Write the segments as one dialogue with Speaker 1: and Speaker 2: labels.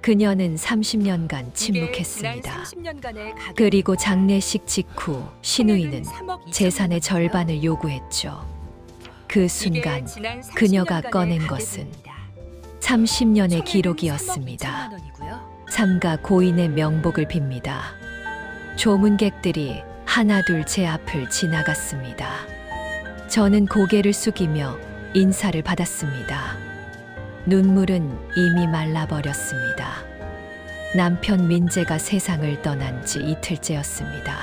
Speaker 1: 그녀는 30년간
Speaker 2: 이게 지난
Speaker 1: 침묵했습니다.
Speaker 2: 30년간의 가족
Speaker 1: 그리고 장례식 직후 신우이는
Speaker 2: 금액은 3억 2천만
Speaker 1: 재산의
Speaker 2: 원이고요.
Speaker 1: 절반을 요구했죠. 그
Speaker 2: 이게
Speaker 1: 순간
Speaker 2: 지난
Speaker 1: 그녀가
Speaker 2: 30년간의
Speaker 1: 꺼낸 것은
Speaker 2: 가계부입니다.
Speaker 1: 30년의
Speaker 2: 총액은
Speaker 1: 기록이었습니다.
Speaker 2: 3억 2천만 원이고요.
Speaker 1: 삼가 고인의 명복을 빕니다. 조문객들이 하나둘 제 앞을 지나갔습니다. 저는 고개를 숙이며 인사를 받았습니다. 눈물은 이미 말라버렸습니다. 남편 민재가 세상을 떠난 지 이틀째였습니다.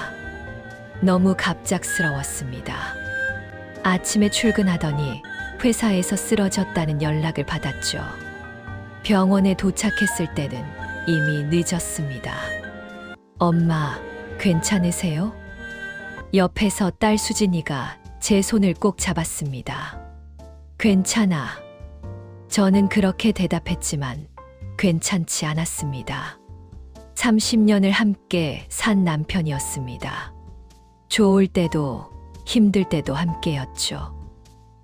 Speaker 1: 너무 갑작스러웠습니다. 아침에 출근하더니 회사에서 쓰러졌다는 연락을 받았죠. 병원에 도착했을 때는 이미 늦었습니다. 엄마, 괜찮으세요? 옆에서 딸 수진이가 제 손을 꼭 잡았습니다. 괜찮아. 저는 그렇게 대답했지만 괜찮지 않았습니다. 30년을 함께 산 남편이었습니다. 좋을 때도 힘들 때도 함께였죠.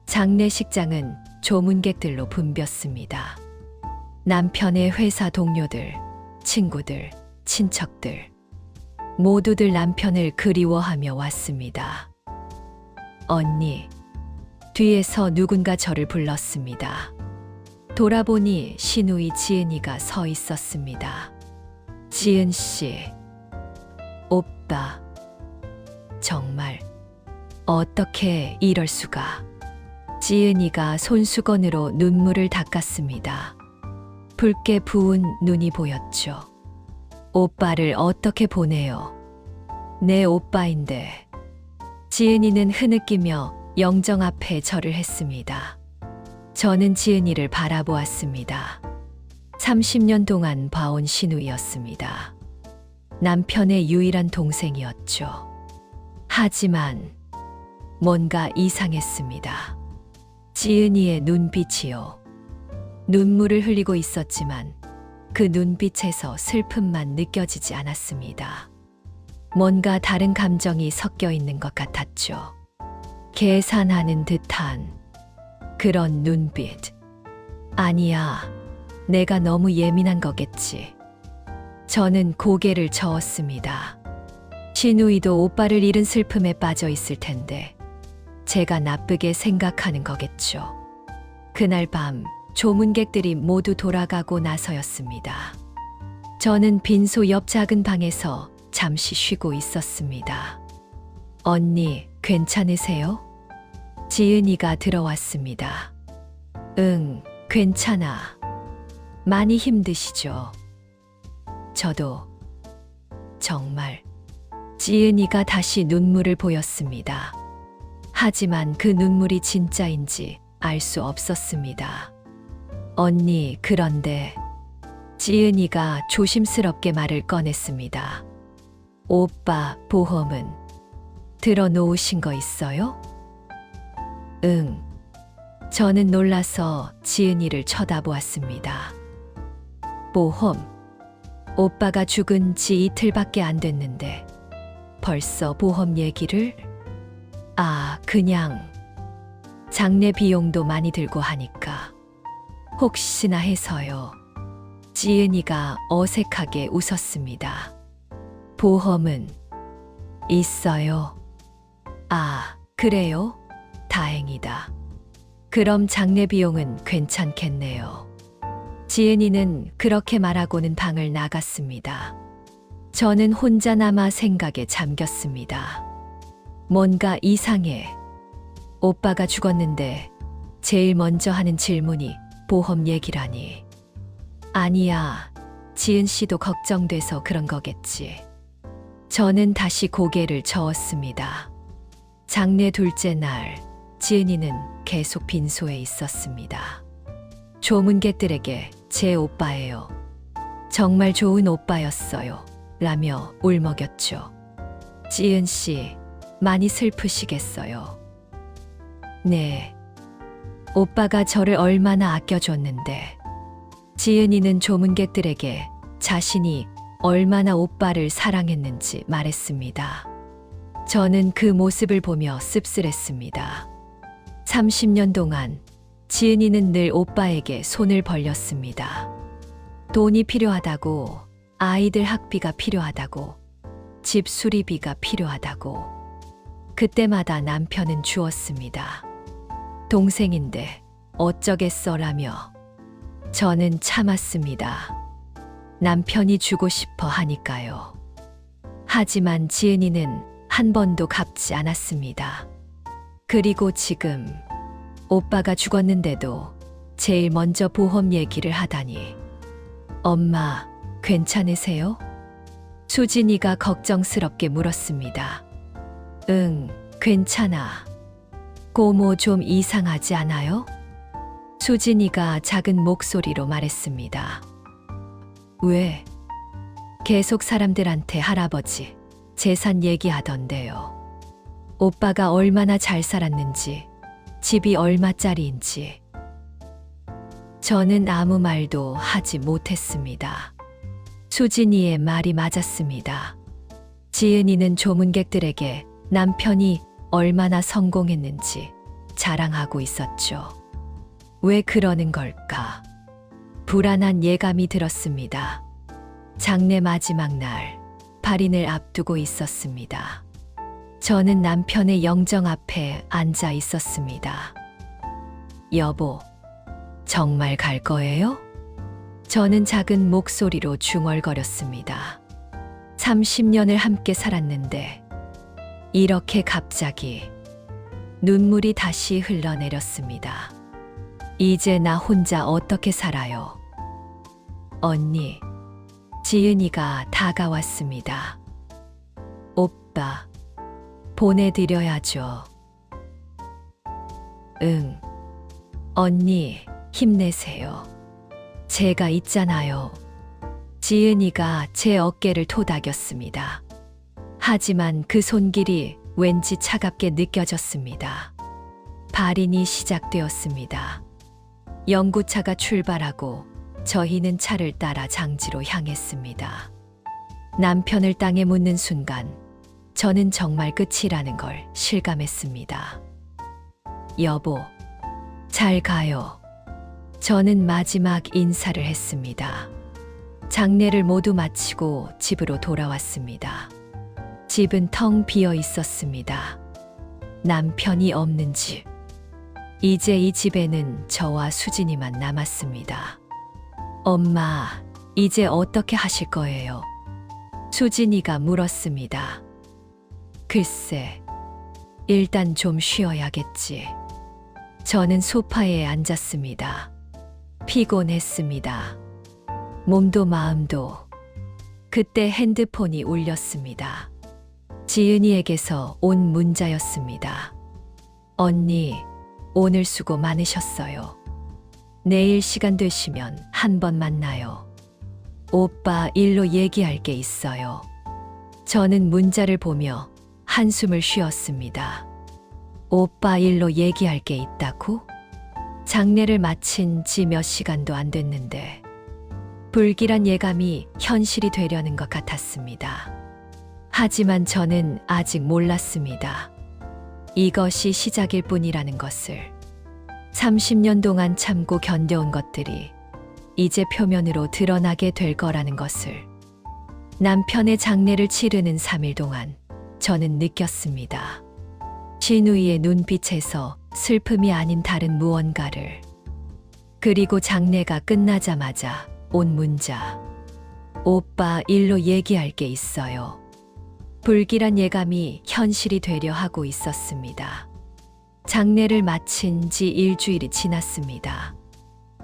Speaker 1: 장례식장은 조문객들로 붐볐습니다. 남편의 회사 동료들, 친구들, 친척들, 모두들 남편을 그리워하며 왔습니다. 언니, 뒤에서 누군가 저를 불렀습니다. 돌아보니 신우이 지은이가 서 있었습니다. 지은 씨, 오빠, 정말 어떻게 이럴 수가. 지은이가 손수건으로 눈물을 닦았습니다. 붉게 부은 눈이 보였죠. 오빠를 어떻게 보내요? 내 오빠인데. 지은이는 흐느끼며 영정 앞에 절을 했습니다. 저는 지은이를 바라보았습니다. 30년 동안 봐온 신우이였습니다. 남편의 유일한 동생이었죠. 하지만 뭔가 이상했습니다. 지은이의 눈빛이요. 눈물을 흘리고 있었지만 그 눈빛에서 슬픔만 느껴지지 않았습니다. 뭔가 다른 감정이 섞여 있는 것 같았죠. 계산하는 듯한 그런 눈빛. 아니야, 내가 너무 예민한 거겠지. 저는 고개를 저었습니다. 신우이도 오빠를 잃은 슬픔에 빠져 있을 텐데 제가 나쁘게 생각하는 거겠죠. 그날 밤 조문객들이 모두 돌아가고 나서였습니다. 저는 빈소 옆 작은 방에서 잠시 쉬고 있었습니다. 언니, 괜찮으세요? 지은이가 들어왔습니다. 응, 괜찮아. 많이 힘드시죠? 저도. 정말. 지은이가 다시 눈물을 보였습니다. 하지만 그 눈물이 진짜인지 알 수 없었습니다. 언니, 그런데 지은이가 조심스럽게 말을 꺼냈습니다. 오빠 보험은 들어놓으신 거 있어요? 응. 저는 놀라서 지은이를 쳐다보았습니다. 보험? 오빠가 죽은 지 이틀밖에 안 됐는데 벌써 보험 얘기를? 그냥 장례 비용도 많이 들고 하니까 혹시나 해서요. 지은이가 어색하게 웃었습니다. 보험은 있어요. 그래요? 다행이다. 그럼 장례 비용은 괜찮겠네요. 지은이는 그렇게 말하고는 방을 나갔습니다. 저는 혼자 남아 생각에 잠겼습니다. 뭔가 이상해. 오빠가 죽었는데 제일 먼저 하는 질문이 보험 얘기라니. 아니야, 지은 씨도 걱정돼서 그런 거겠지. 저는 다시 고개를 저었습니다. 장례 둘째 날, 지은이는 계속 빈소에 있었습니다. 조문객들에게 제 오빠예요. 정말 좋은 오빠였어요. 라며 울먹였죠. 지은 씨, 많이 슬프시겠어요. 네. 오빠가 저를 얼마나 아껴줬는데. 지은이는 조문객들에게 자신이 얼마나 오빠를 사랑했는지 말했습니다. 저는 그 모습을 보며 씁쓸했습니다. 30년 동안 지은이는 늘 오빠에게 손을 벌렸습니다. 돈이 필요하다고, 아이들 학비가 필요하다고, 집 수리비가 필요하다고. 그때마다 남편은 주었습니다. 동생인데 어쩌겠어라며. 저는 참았습니다. 남편이 주고 싶어 하니까요. 하지만 지은이는 한 번도 갚지 않았습니다. 그리고 지금 오빠가 죽었는데도 제일 먼저 보험 얘기를 하다니. 엄마, 괜찮으세요? 수진이가 걱정스럽게 물었습니다. 응, 괜찮아. 고모 좀 이상하지 않아요? 수진이가 작은 목소리로 말했습니다. 왜? 계속 사람들한테 할아버지 재산 얘기하던데요. 오빠가 얼마나 잘 살았는지, 집이 얼마짜리인지. 저는 아무 말도 하지 못했습니다. 수진이의 말이 맞았습니다. 지은이는 조문객들에게 남편이 얼마나 성공했는지 자랑하고 있었죠. 왜 그러는 걸까? 불안한 예감이 들었습니다. 장례 마지막 날, 발인을 앞두고 있었습니다. 저는 남편의 영정 앞에 앉아 있었습니다. 여보, 정말 갈 거예요? 저는 작은 목소리로 중얼거렸습니다. 30년을 함께 살았는데 이렇게 갑자기. 눈물이 다시 흘러내렸습니다. 이제 나 혼자 어떻게 살아요? 언니, 지은이가 다가왔습니다. 오빠, 보내드려야죠. 응. 언니, 힘내세요. 제가 있잖아요. 지은이가 제 어깨를 토닥였습니다. 하지만 그 손길이 왠지 차갑게 느껴졌습니다. 발인이 시작되었습니다. 영구차가 출발하고 저희는 차를 따라 장지로 향했습니다. 남편을 땅에 묻는 순간 저는 정말 끝이라는 걸 실감했습니다. 여보, 잘 가요. 저는 마지막 인사를 했습니다. 장례를 모두 마치고 집으로 돌아왔습니다. 집은 텅 비어 있었습니다. 남편이 없는 집. 이제 이 집에는 저와 수진이만 남았습니다. 엄마, 이제 어떻게 하실 거예요? 수진이가 물었습니다. 글쎄, 일단 좀 쉬어야겠지. 저는 소파에 앉았습니다. 피곤했습니다. 몸도 마음도. 그때 핸드폰이 울렸습니다. 지은이에게서 온 문자였습니다. 언니, 오늘 수고 많으셨어요. 내일 시간 되시면 한 번 만나요. 오빠 일로 얘기할 게 있어요. 저는 문자를 보며 한숨을 쉬었습니다. 오빠 일로 얘기할 게 있다고? 장례를 마친 지 몇 시간도 안 됐는데 불길한 예감이 현실이 되려는 것 같았습니다. 하지만 저는 아직 몰랐습니다. 이것이 시작일 뿐이라는 것을. 30년 동안 참고 견뎌온 것들이 이제 표면으로 드러나게 될 거라는 것을. 남편의 장례를 치르는 3일 동안 저는 느꼈습니다. 진우이의 눈빛에서 슬픔이 아닌 다른 무언가를. 그리고 장례가 끝나자마자 온 문자. 오빠 일로 얘기할 게 있어요. 불길한 예감이 현실이 되려 하고 있었습니다. 장례를 마친 지 일주일이 지났습니다.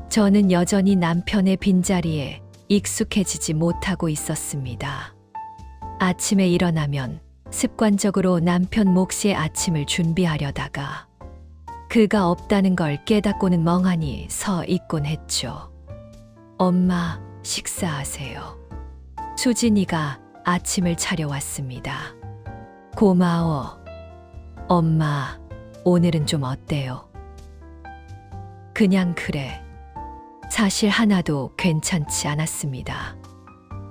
Speaker 1: 저는 여전히 남편의 빈자리에 익숙해지지 못하고 있었습니다. 아침에 일어나면 습관적으로 남편 몫의 아침을 준비하려다가 그가 없다는 걸 깨닫고는 멍하니 서 있곤 했죠. 엄마, 식사하세요. 수진이가 아침을 차려왔습니다. 고마워. 엄마, 오늘은 좀 어때요? 그냥 그래. 사실 하나도 괜찮지 않았습니다.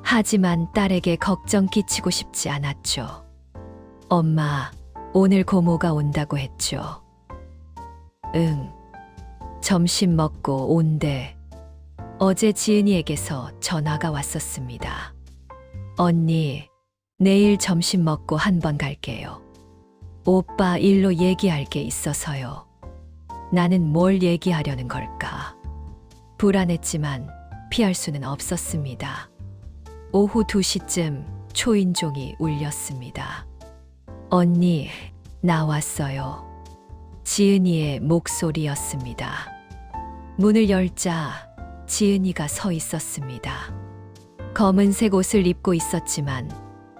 Speaker 1: 하지만 딸에게 걱정 끼치고 싶지 않았죠. 엄마, 오늘 고모가 온다고 했죠. 응. 점심 먹고 온대. 어제 지은이에게서 전화가 왔었습니다. 언니, 내일 점심 먹고 한 번 갈게요. 오빠 일로 얘기할 게 있어서요. 나는 뭘 얘기하려는 걸까? 불안했지만 피할 수는 없었습니다. 오후 2시쯤 초인종이 울렸습니다. 언니, 나왔어요. 지은이의 목소리였습니다. 문을 열자 지은이가 서 있었습니다. 검은색 옷을 입고 있었지만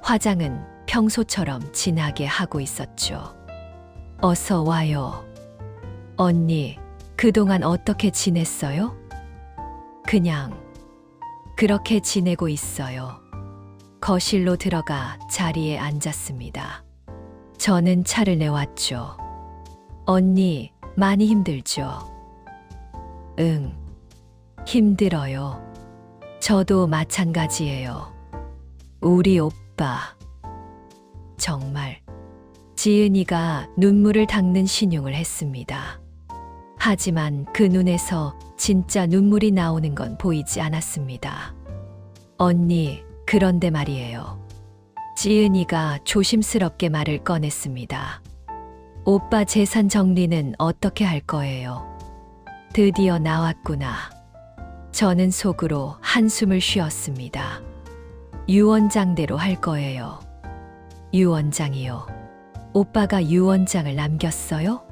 Speaker 1: 화장은 평소처럼 진하게 하고 있었죠. 어서 와요. 언니, 그동안 어떻게 지냈어요? 그냥 그렇게 지내고 있어요. 거실로 들어가 자리에 앉았습니다. 저는 차를 내왔죠. 언니, 많이 힘들죠? 응, 힘들어요. 저도 마찬가지예요. 우리 오빠. 정말. 지은이가 눈물을 닦는 신용을 했습니다. 하지만 그 눈에서 진짜 눈물이 나오는 건 보이지 않았습니다. 언니, 그런데 말이에요. 지은이가 조심스럽게 말을 꺼냈습니다. 오빠 재산 정리는 어떻게 할 거예요? 드디어 나왔구나. 저는 속으로 한숨을 쉬었습니다. 유 원장대로 할 거예요. 유 원장이요. 오빠가 유 원장을 남겼어요?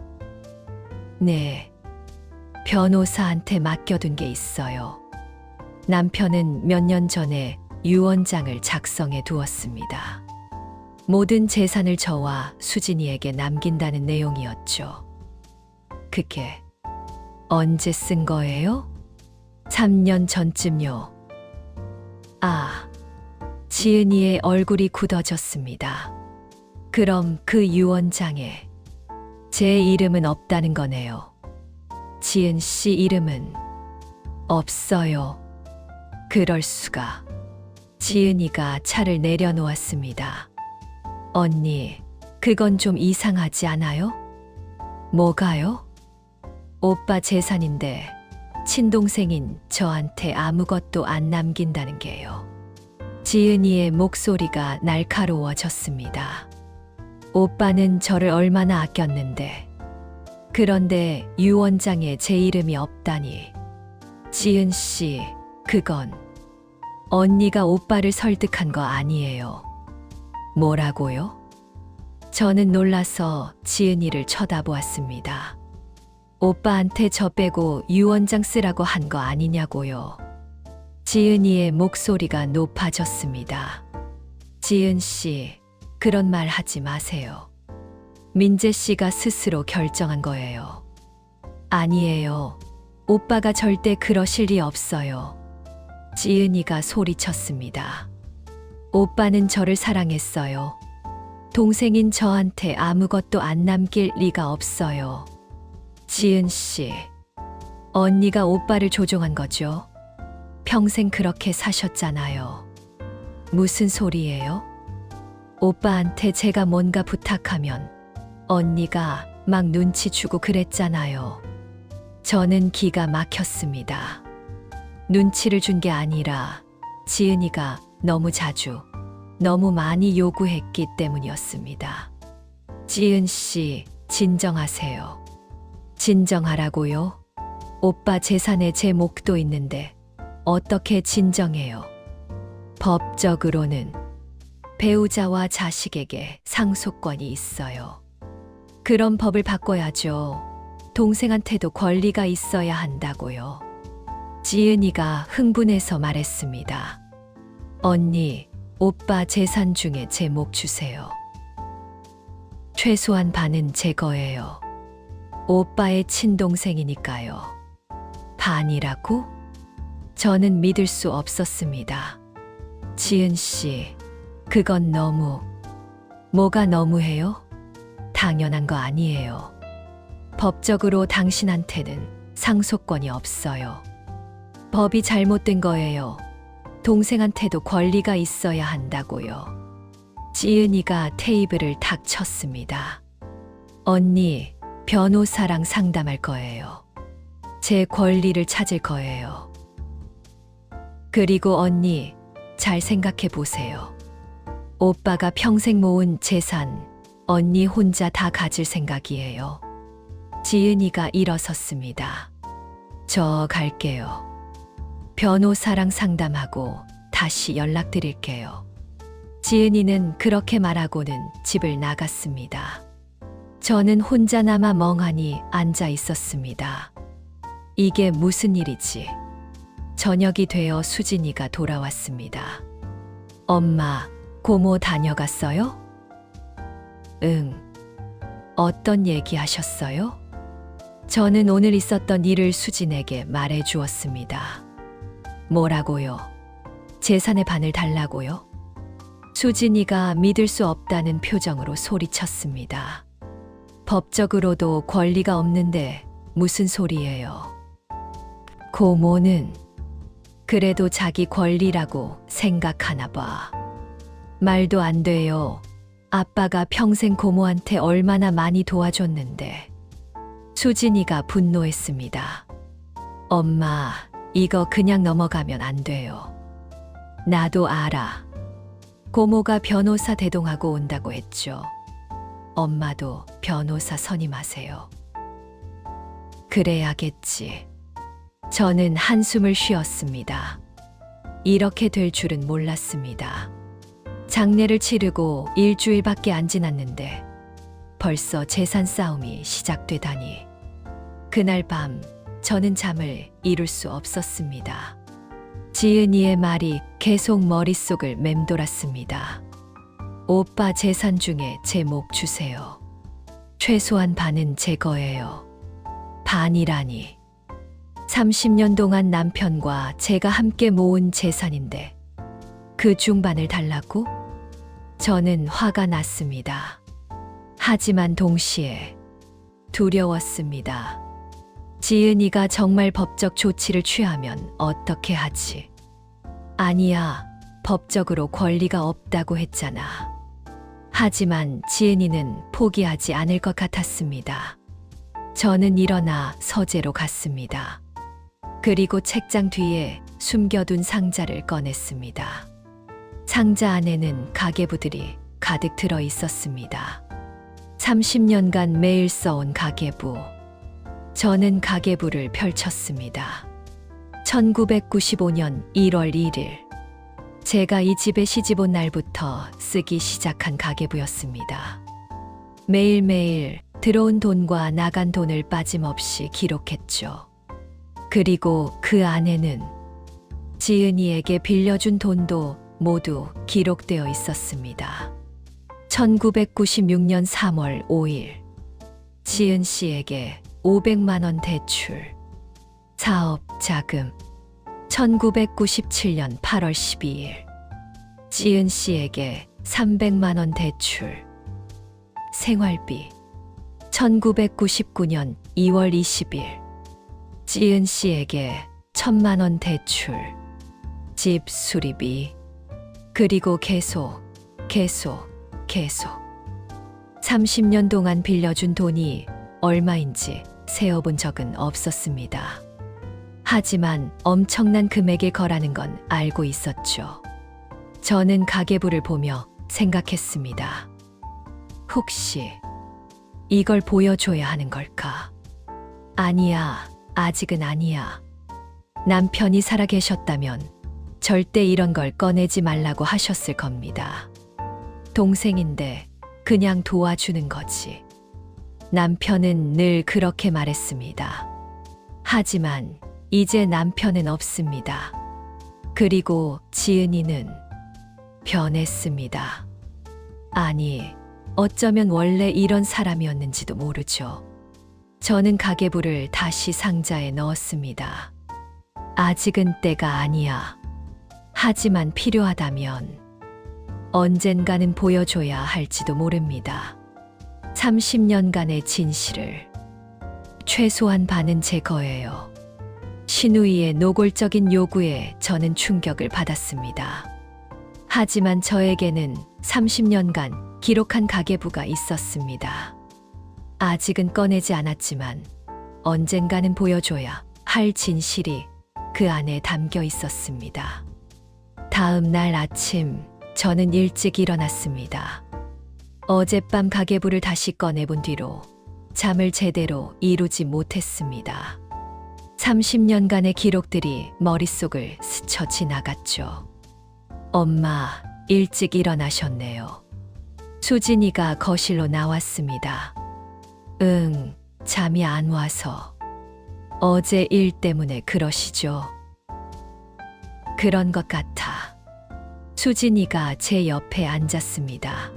Speaker 1: 네. 변호사한테 맡겨둔 게 있어요. 남편은 몇 년 전에 유 원장을 작성해 두었습니다. 모든 재산을 저와 수진이에게 남긴다는 내용이었죠. 그게 언제 쓴 거예요? 3년 전쯤요. 아, 지은이의 얼굴이 굳어졌습니다. 그럼 그 유 원장에 제 이름은 없다는 거네요. 지은 씨 이름은 없어요. 그럴 수가. 지은이가 차를 내려놓았습니다. 언니, 그건 좀 이상하지 않아요? 뭐가요? 오빠 재산인데 친동생인 저한테 아무것도 안 남긴다는 게요. 지은이의 목소리가 날카로워졌습니다. 오빠는 저를 얼마나 아꼈는데. 그런데 유 원장에 제 이름이 없다니. 지은 씨, 그건 언니가 오빠를 설득한 거 아니에요. 뭐라고요? 저는 놀라서 지은이를 쳐다보았습니다. 오빠한테 저 빼고 유 원장 쓰라고 한 거 아니냐고요. 지은이의 목소리가 높아졌습니다. 지은 씨, 그런 말 하지 마세요. 민재 씨가 스스로 결정한 거예요. 아니에요. 오빠가 절대 그러실 리 없어요. 지은이가 소리쳤습니다. 오빠는 저를 사랑했어요. 동생인 저한테 아무것도 안 남길 리가 없어요. 지은 씨, 언니가 오빠를 조종한 거죠? 평생 그렇게 사셨잖아요. 무슨 소리예요? 오빠한테 제가 뭔가 부탁하면 언니가 막 눈치 주고 그랬잖아요. 저는 기가 막혔습니다. 눈치를 준 게 아니라 지은이가 너무 자주, 너무 많이 요구했기 때문이었습니다. 지은 씨, 진정하세요. 진정하라고요? 오빠 재산에 제 몫도 있는데 어떻게 진정해요? 법적으로는 배우자와 자식에게 상속권이 있어요. 그런 법을 바꿔야죠. 동생한테도 권리가 있어야 한다고요. 지은이가 흥분해서 말했습니다. 언니, 오빠 재산 중에 제 몫 주세요. 최소한 반은 제 거예요. 오빠의 친동생이니까요. 반이라고? 저는 믿을 수 없었습니다. 지은 씨, 그건 너무. 뭐가 너무해요? 당연한 거 아니에요. 법적으로 당신한테는 상속권이 없어요. 법이 잘못된 거예요. 동생한테도 권리가 있어야 한다고요. 지은이가 테이블을 탁 쳤습니다. 언니, 변호사랑 상담할 거예요. 제 권리를 찾을 거예요. 그리고 언니, 잘 생각해 보세요. 오빠가 평생 모은 재산, 언니 혼자 다 가질 생각이에요. 지은이가 일어섰습니다. 저 갈게요. 변호사랑 상담하고 다시 연락드릴게요. 지은이는 그렇게 말하고는 집을 나갔습니다. 저는 혼자 남아 멍하니 앉아 있었습니다. 이게 무슨 일이지? 저녁이 되어 수진이가 돌아왔습니다. 엄마, 고모 다녀갔어요? 응. 어떤 얘기 하셨어요? 저는 오늘 있었던 일을 수진에게 말해 주었습니다. 뭐라고요? 재산의 반을 달라고요? 수진이가 믿을 수 없다는 표정으로 소리쳤습니다. 법적으로도 권리가 없는데 무슨 소리예요? 고모는 그래도 자기 권리라고 생각하나 봐. 말도 안 돼요. 아빠가 평생 고모한테 얼마나 많이 도와줬는데. 수진이가 분노했습니다. 엄마, 이거 그냥 넘어가면 안 돼요. 나도 알아. 고모가 변호사 대동하고 온다고 했죠. 엄마도 변호사 선임하세요. 그래야겠지. 저는 한숨을 쉬었습니다. 이렇게 될 줄은 몰랐습니다. 장례를 치르고 일주일밖에 안 지났는데 벌써 재산 싸움이 시작되다니. 그날 밤 저는 잠을 이룰 수 없었습니다. 지은이의 말이 계속 머릿속을 맴돌았습니다. 오빠 재산 중에 제 목 주세요. 최소한 반은 제 거예요. 반이라니. 30년 동안 남편과 제가 함께 모은 재산인데 그 중반을 달라고? 저는 화가 났습니다. 하지만 동시에 두려웠습니다. 지은이가 정말 법적 조치를 취하면 어떻게 하지? 아니야, 법적으로 권리가 없다고 했잖아. 하지만 지은이는 포기하지 않을 것 같았습니다. 저는 일어나 서재로 갔습니다. 그리고 책장 뒤에 숨겨둔 상자를 꺼냈습니다. 상자 안에는 가계부들이 가득 들어 있었습니다. 30년간 매일 써온 가계부. 저는 가계부를 펼쳤습니다. 1995년 1월 1일. 제가 이 집에 시집 온 날부터 쓰기 시작한 가계부였습니다. 매일매일 들어온 돈과 나간 돈을 빠짐없이 기록했죠. 그리고 그 안에는 지은이에게 빌려준 돈도 모두 기록되어 있었습니다. 1996년 3월 5일. 지은 씨에게 500만 원 대출. 사업 자금. 1997년 8월 12일. 지은 씨에게 300만 원 대출. 생활비. 1999년 2월 20일. 지은 씨에게 1,000만 원 대출. 집 수리비. 그리고 계속. 30년 동안 빌려준 돈이 얼마인지 세어본 적은 없었습니다. 하지만 엄청난 금액에 거라는 건 알고 있었죠. 저는 가계부를 보며 생각했습니다. 혹시 이걸 보여줘야 하는 걸까? 아니야, 아직은 아니야. 남편이 살아계셨다면 절대 이런 걸 꺼내지 말라고 하셨을 겁니다. 동생인데 그냥 도와주는 거지. 남편은 늘 그렇게 말했습니다. 하지만 이제 남편은 없습니다. 그리고 지은이는 변했습니다. 아니, 어쩌면 원래 이런 사람이었는지도 모르죠. 저는 가계부를 다시 상자에 넣었습니다. 아직은 때가 아니야. 하지만 필요하다면 언젠가는 보여줘야 할지도 모릅니다. 30년간의 진실을. 최소한 반은 제 거예요. 신우이의 노골적인 요구에 저는 충격을 받았습니다. 하지만 저에게는 30년간 기록한 가계부가 있었습니다. 아직은 꺼내지 않았지만 언젠가는 보여줘야 할 진실이 그 안에 담겨 있었습니다. 다음 날 아침 저는 일찍 일어났습니다. 어젯밤 가계부를 다시 꺼내본 뒤로 잠을 제대로 이루지 못했습니다. 30년간의 기록들이 머릿속을 스쳐 지나갔죠. 엄마, 일찍 일어나셨네요. 수진이가 거실로 나왔습니다. 응, 잠이 안 와서. 어제 일 때문에 그러시죠? 그런 것 같아. 수진이가 제 옆에 앉았습니다.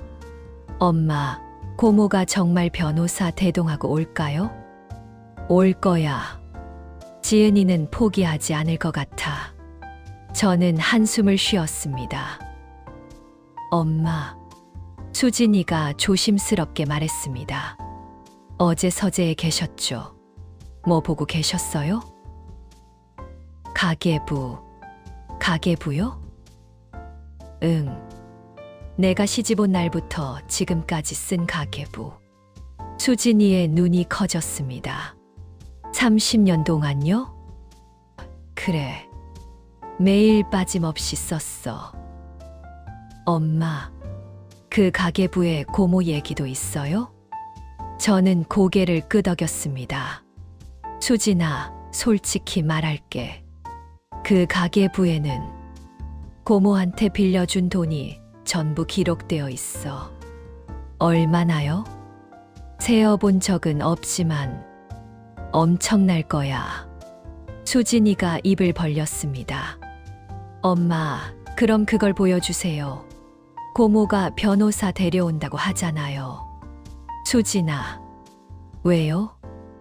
Speaker 1: 엄마, 고모가 정말 변호사 대동하고 올까요? 올 거야. 지은이는 포기하지 않을 것 같아. 저는 한숨을 쉬었습니다. 엄마, 수진이가 조심스럽게 말했습니다. 어제 서재에 계셨죠? 뭐 보고 계셨어요? 가계부요? 응. 내가 시집 온 날부터 지금까지 쓴 가계부. 수진이의 눈이 커졌습니다. 30년 동안요? 그래. 매일 빠짐없이 썼어. 엄마, 그 가계부에 고모 얘기도 있어요? 저는 고개를 끄덕였습니다. 수진아, 솔직히 말할게. 그 가계부에는 고모한테 빌려준 돈이 전부 기록되어 있어. 얼마나요? 세어본 적은 없지만 엄청날 거야. 수진이가 입을 벌렸습니다. 엄마, 그럼 그걸 보여주세요. 고모가 변호사 데려온다고 하잖아요. 수진아, 왜요?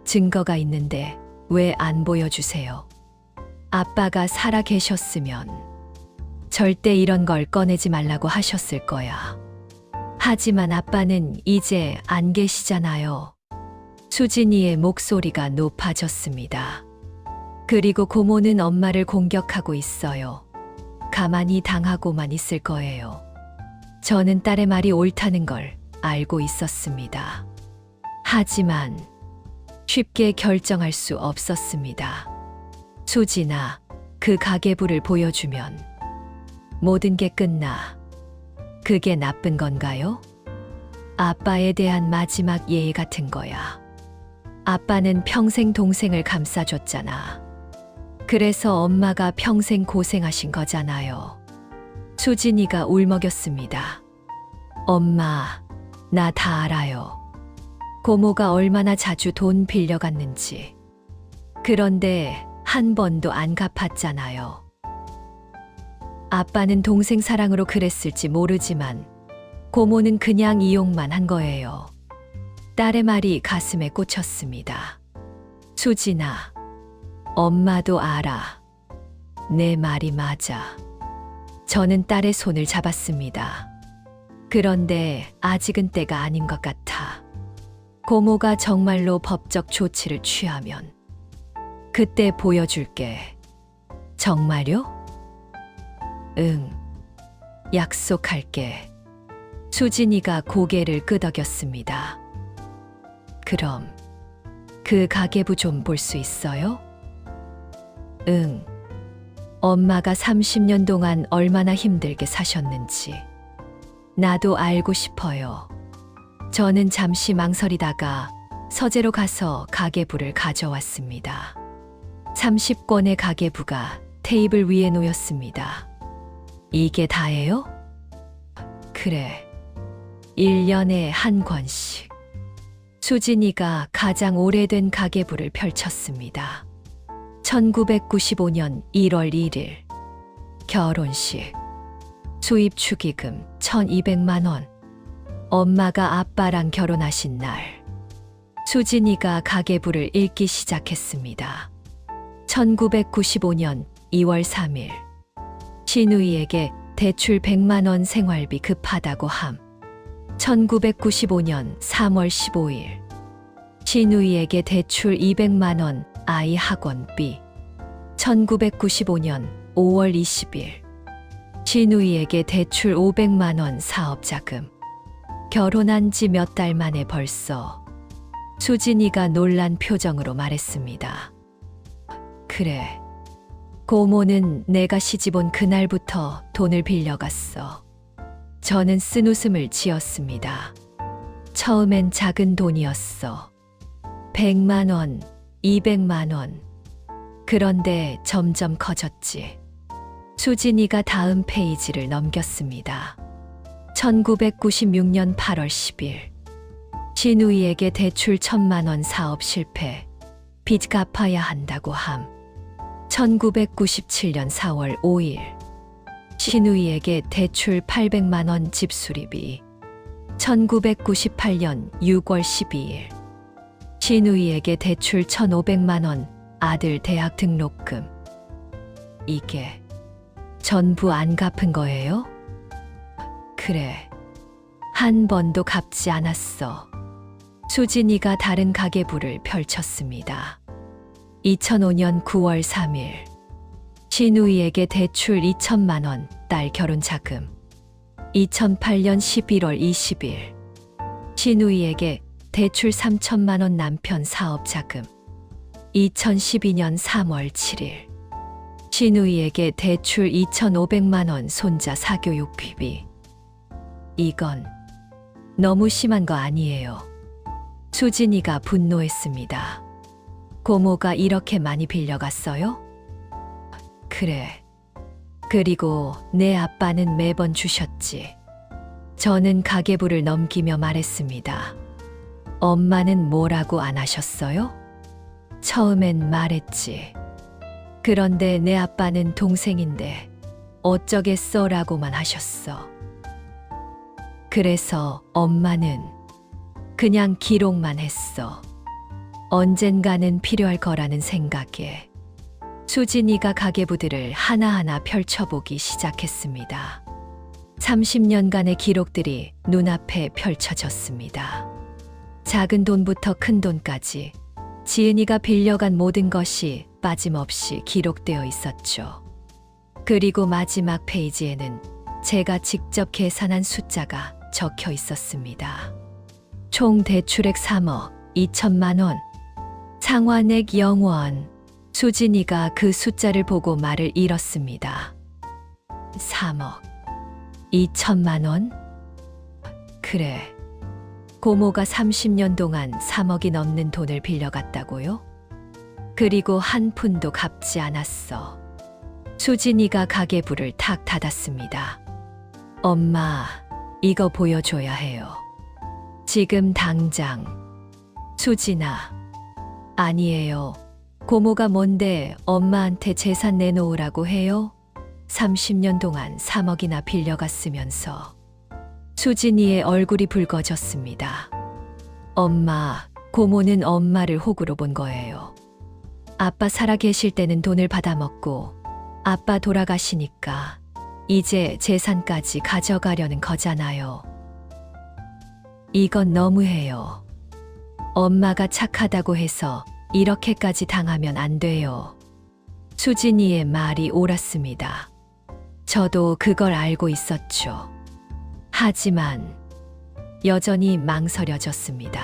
Speaker 1: 증거가 있는데 왜 안 보여주세요? 아빠가 살아 계셨으면 절대 이런 걸 꺼내지 말라고 하셨을 거야. 하지만 아빠는 이제 안 계시잖아요. 수진이의 목소리가 높아졌습니다. 그리고 고모는 엄마를 공격하고 있어요. 가만히 당하고만 있을 거예요. 저는 딸의 말이 옳다는 걸 알고 있었습니다. 하지만 쉽게 결정할 수 없었습니다. 수진아, 그 가계부를 보여주면 모든 게 끝나. 그게 나쁜 건가요? 아빠에 대한 마지막 예의 같은 거야. 아빠는 평생 동생을 감싸줬잖아. 그래서 엄마가 평생 고생하신 거잖아요. 수진이가 울먹였습니다. 엄마, 나 다 알아요. 고모가 얼마나 자주 돈 빌려갔는지. 그런데 한 번도 안 갚았잖아요. 아빠는 동생 사랑으로 그랬을지 모르지만 고모는 그냥 이용만 한 거예요. 딸의 말이 가슴에 꽂혔습니다. 수진아, 엄마도 알아. 내 말이 맞아. 저는 딸의 손을 잡았습니다. 그런데 아직은 때가 아닌 것 같아. 고모가 정말로 법적 조치를 취하면 그때 보여줄게. 정말요? 응, 약속할게. 수진이가 고개를 끄덕였습니다. 그럼 그 가계부 좀 볼 수 있어요? 응. 엄마가 30년 동안 얼마나 힘들게 사셨는지 나도 알고 싶어요. 저는 잠시 망설이다가 서재로 가서 가계부를 가져왔습니다. 30권의 가계부가 테이블 위에 놓였습니다. 이게 다예요? 그래. 1년에 한 권씩. 수진이가 가장 오래된 가계부를 펼쳤습니다. 1995년 1월 1일. 결혼식. 수입 축의금 1200만 원. 엄마가 아빠랑 결혼하신 날. 수진이가 가계부를 읽기 시작했습니다. 1995년 2월 3일. 신우이에게 대출 100만 원 생활비 급하다고 함. 1995년 3월 15일. 신우이에게 대출 200만 원 아이 학원비. 1995년 5월 20일. 신우이에게 대출 500만 원 사업자금. 결혼한 지 몇 달 만에 벌써. 수진이가 놀란 표정으로 말했습니다. 그래. 고모는 내가 시집 온 그날부터 돈을 빌려갔어. 저는 쓴웃음을 지었습니다. 처음엔 작은 돈이었어. 100만 원, 200만 원. 그런데 점점 커졌지. 수진이가 다음 페이지를 넘겼습니다. 1996년 8월 10일. 신우이에게 대출 1,000만 원 사업 실패. 빚 갚아야 한다고 함. 1997년 4월 5일. 신우이에게 대출 800만 원 집 수리비. 1998년 6월 12일. 신우이에게 대출 1,500만 원 아들 대학 등록금. 이게 전부 안 갚은 거예요? 그래. 한 번도 갚지 않았어. 수진이가 다른 가계부를 펼쳤습니다. 2005년 9월 3일. 신우이에게 대출 2천만 원 딸 결혼 자금. 2008년 11월 20일. 신우이에게 대출 3천만 원 남편 사업 자금. 2012년 3월 7일. 신우이에게 대출 2,500만 원 손자 사교육비비. 이건 너무 심한 거 아니에요. 수진이가 분노했습니다. 고모가 이렇게 많이 빌려갔어요? 그래. 그리고 내 아빠는 매번 주셨지. 저는 가계부를 넘기며 말했습니다. 엄마는 뭐라고 안 하셨어요? 처음엔 말했지. 그런데 내 아빠는 동생인데 어쩌겠어 라고만 하셨어. 그래서 엄마는 그냥 기록만 했어. 언젠가는 필요할 거라는 생각에. 수진이가 가계부들을 하나하나 펼쳐보기 시작했습니다. 30년간의 기록들이 눈앞에 펼쳐졌습니다. 작은 돈부터 큰 돈까지 지은이가 빌려간 모든 것이 빠짐없이 기록되어 있었죠. 그리고 마지막 페이지에는 제가 직접 계산한 숫자가 적혀 있었습니다. 총 대출액 3억 2천만 원, 상환액 0원. 수진이가 그 숫자를 보고 말을 잃었습니다. 3억 2천만 원? 그래. 고모가 30년 동안 3억이 넘는 돈을 빌려갔다고요? 그리고 한 푼도 갚지 않았어. 수진이가 가계부를 탁 닫았습니다. 엄마, 이거 보여줘야 해요. 지금 당장. 수진아. 아니에요. 고모가 뭔데 엄마한테 재산 내놓으라고 해요? 30년 동안 3억이나 빌려갔으면서. 수진이의 얼굴이 붉어졌습니다. 엄마, 고모는 엄마를 호구로 본 거예요. 아빠 살아계실 때는 돈을 받아먹고 아빠 돌아가시니까 이제 재산까지 가져가려는 거잖아요. 이건 너무해요. 엄마가 착하다고 해서 이렇게까지 당하면 안 돼요. 수진이의 말이 옳았습니다. 저도 그걸 알고 있었죠. 하지만 여전히 망설여졌습니다.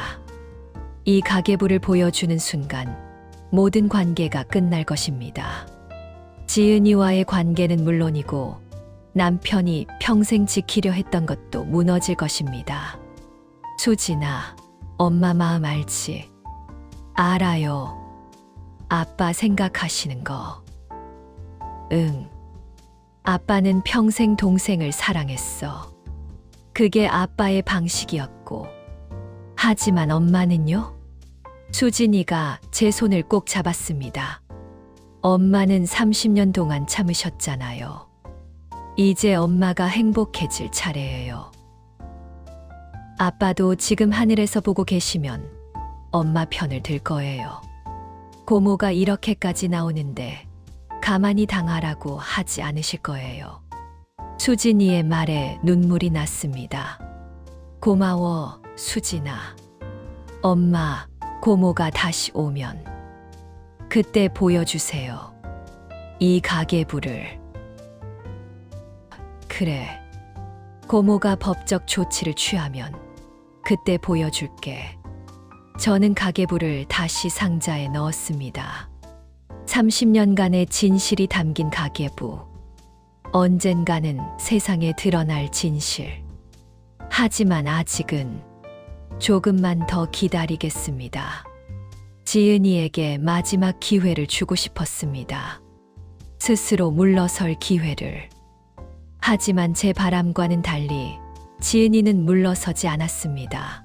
Speaker 1: 이 가계부를 보여주는 순간 모든 관계가 끝날 것입니다. 지은이와의 관계는 물론이고 남편이 평생 지키려 했던 것도 무너질 것입니다. 수진아, 엄마 마음 알지? 알아요. 아빠 생각하시는 거. 응. 아빠는 평생 동생을 사랑했어. 그게 아빠의 방식이었고. 하지만 엄마는요? 수진이가 제 손을 꼭 잡았습니다. 엄마는 30년 동안 참으셨잖아요. 이제 엄마가 행복해질 차례예요. 아빠도 지금 하늘에서 보고 계시면 엄마 편을 들 거예요. 고모가 이렇게까지 나오는데 가만히 당하라고 하지 않으실 거예요. 수진이의 말에 눈물이 났습니다. 고마워, 수진아. 엄마, 고모가 다시 오면 그때 보여주세요. 이 가계부를. 그래. 고모가 법적 조치를 취하면 그때 보여줄게. 저는 가계부를 다시 상자에 넣었습니다. 30년간의 진실이 담긴 가계부. 언젠가는 세상에 드러날 진실. 하지만 아직은 조금만 더 기다리겠습니다. 지은이에게 마지막 기회를 주고 싶었습니다. 스스로 물러설 기회를. 하지만 제 바람과는 달리 지은이는 물러서지 않았습니다.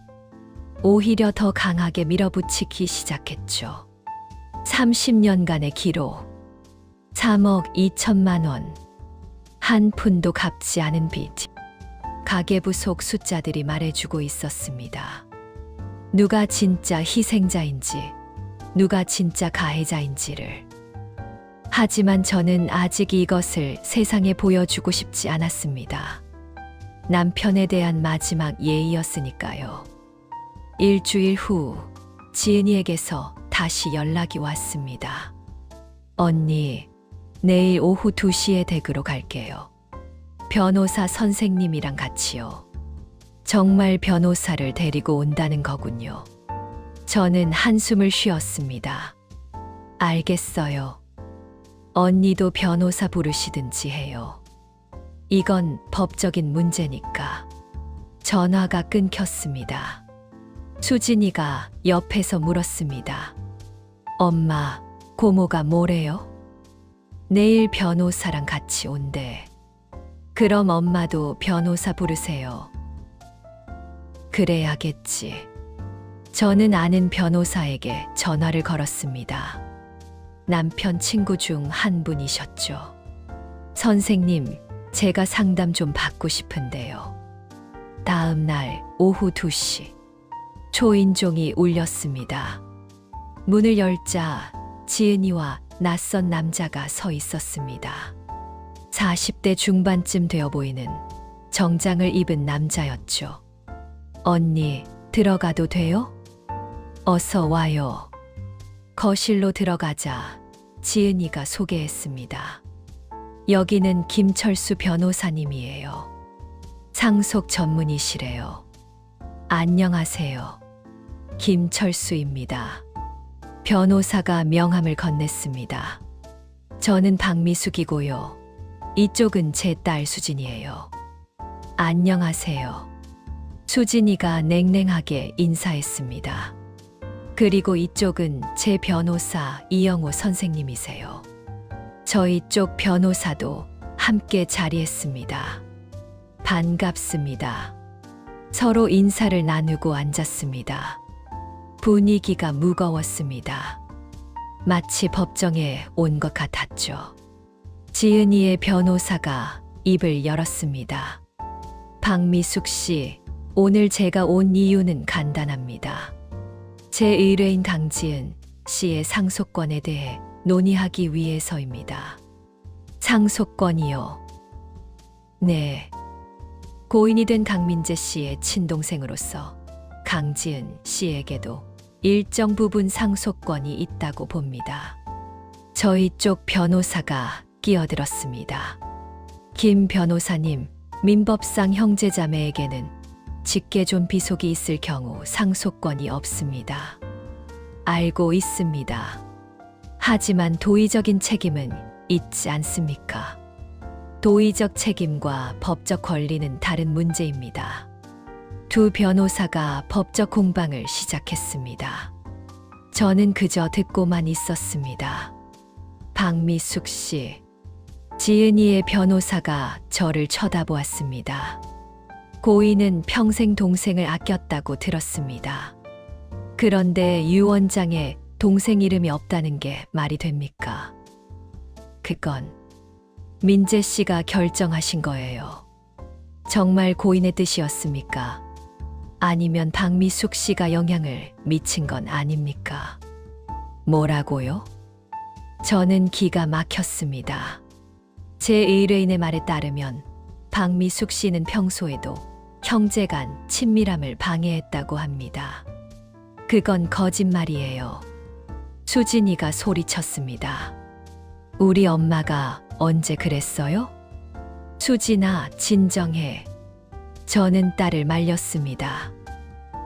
Speaker 1: 오히려 더 강하게 밀어붙이기 시작했죠. 30년간의 기록. 3억 2천만 원. 한 푼도 갚지 않은 빚. 가계부 속 숫자들이 말해주고 있었습니다. 누가 진짜 희생자인지, 누가 진짜 가해자인지를. 하지만 저는 아직 이것을 세상에 보여주고 싶지 않았습니다. 남편에 대한 마지막 예의였으니까요. 일주일 후 지은이에게서 다시 연락이 왔습니다. 언니, 내일 오후 2시에 댁으로 갈게요. 변호사 선생님이랑 같이요. 정말 변호사를 데리고 온다는 거군요. 저는 한숨을 쉬었습니다. 알겠어요. 언니도 변호사 부르시든지 해요. 이건 법적인 문제니까. 전화가 끊겼습니다. 수진이가 옆에서 물었습니다. 엄마, 고모가 뭐래요? 내일 변호사랑 같이 온대. 그럼 엄마도 변호사 부르세요. 그래야겠지. 저는 아는 변호사에게 전화를 걸었습니다. 남편 친구 중 한 분이셨죠. 선생님, 제가 상담 좀 받고 싶은데요. 다음 날 오후 2시. 초인종이 울렸습니다. 문을 열자 지은이와 낯선 남자가 서 있었습니다. 40대 중반쯤 되어 보이는 정장을 입은 남자였죠. 언니, 들어가도 돼요? 어서 와요. 거실로 들어가자 지은이가 소개했습니다. 여기는 김철수 변호사님이에요. 상속 전문이시래요. 안녕하세요. 김철수입니다. 변호사가 명함을 건넸습니다. 저는 박미숙이고요. 이쪽은 제 딸 수진이에요. 안녕하세요. 수진이가 냉랭하게 인사했습니다. 그리고 이쪽은 제 변호사 이영호 선생님이세요. 저희 쪽 변호사도 함께 자리했습니다. 반갑습니다. 서로 인사를 나누고 앉았습니다. 분위기가 무거웠습니다. 마치 법정에 온 것 같았죠. 지은이의 변호사가 입을 열었습니다. 박미숙 씨, 오늘 제가 온 이유는 간단합니다. 제 의뢰인 강지은 씨의 상속권에 대해 논의하기 위해서입니다. 상속권이요? 네. 고인이 된 강민재 씨의 친동생으로서 강지은 씨에게도 일정 부분 상속권이 있다고 봅니다. 저희 쪽 변호사가 끼어들었습니다. 김 변호사님, 민법상 형제자매에게는 직계존 비속이 있을 경우 상속권이 없습니다. 알고 있습니다. 하지만 도의적인 책임은 있지 않습니까? 도의적 책임과 법적 권리는 다른 문제입니다. 두 변호사가 법적 공방을 시작했습니다. 저는 그저 듣고만 있었습니다. 박미숙 씨, 지은이의 변호사가 저를 쳐다보았습니다. 고인은 평생 동생을 아꼈다고 들었습니다. 그런데 유 원장의 동생 이름이 없다는 게 말이 됩니까? 그건 민재 씨가 결정하신 거예요. 정말 고인의 뜻이었습니까? 아니면 박미숙 씨가 영향을 미친 건 아닙니까? 뭐라고요? 저는 기가 막혔습니다. 제 의뢰인의 말에 따르면 박미숙 씨는 평소에도 형제 간 친밀함을 방해했다고 합니다. 그건 거짓말이에요. 수진이가 소리쳤습니다. 우리 엄마가 언제 그랬어요? 수진아, 진정해. 저는 딸을 말렸습니다.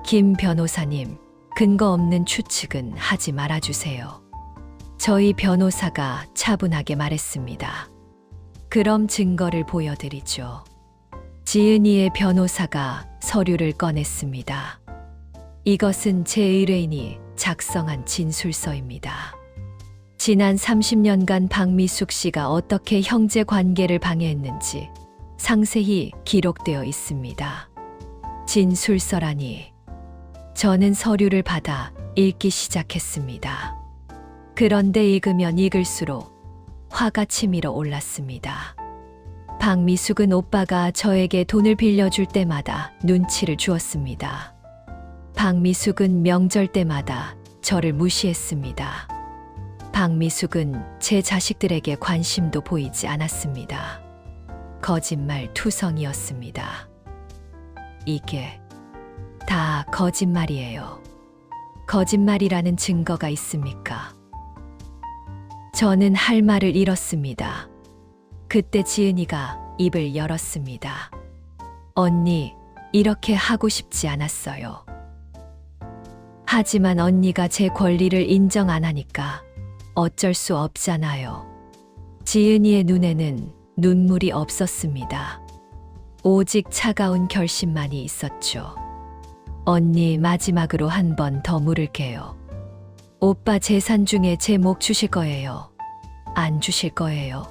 Speaker 1: 김 변호사님, 근거 없는 추측은 하지 말아주세요. 저희 변호사가 차분하게 말했습니다. 그럼 증거를 보여드리죠. 지은이의 변호사가 서류를 꺼냈습니다. 이것은 제 의뢰인이 작성한 진술서입니다. 지난 30년간 박미숙 씨가 어떻게 형제 관계를 방해했는지 상세히 기록되어 있습니다. 진술서라니. 저는 서류를 받아 읽기 시작했습니다. 그런데 읽으면 읽을수록 화가 치밀어 올랐습니다. 박미숙은 오빠가 저에게 돈을 빌려줄 때마다 눈치를 주었습니다. 박미숙은 명절 때마다 저를 무시했습니다. 박미숙은 제 자식들에게 관심도 보이지 않았습니다. 거짓말 투성이었습니다. 이게 다 거짓말이에요. 거짓말이라는 증거가 있습니까? 저는 할 말을 잃었습니다. 그때 지은이가 입을 열었습니다. 언니, 이렇게 하고 싶지 않았어요. 하지만 언니가 제 권리를 인정 안 하니까 어쩔 수 없잖아요. 지은이의 눈에는 눈물이 없었습니다. 오직 차가운 결심만이 있었죠. 언니, 마지막으로 한 번 더 물을게요. 오빠 재산 중에 제 목 주실 거예요? 안 주실 거예요?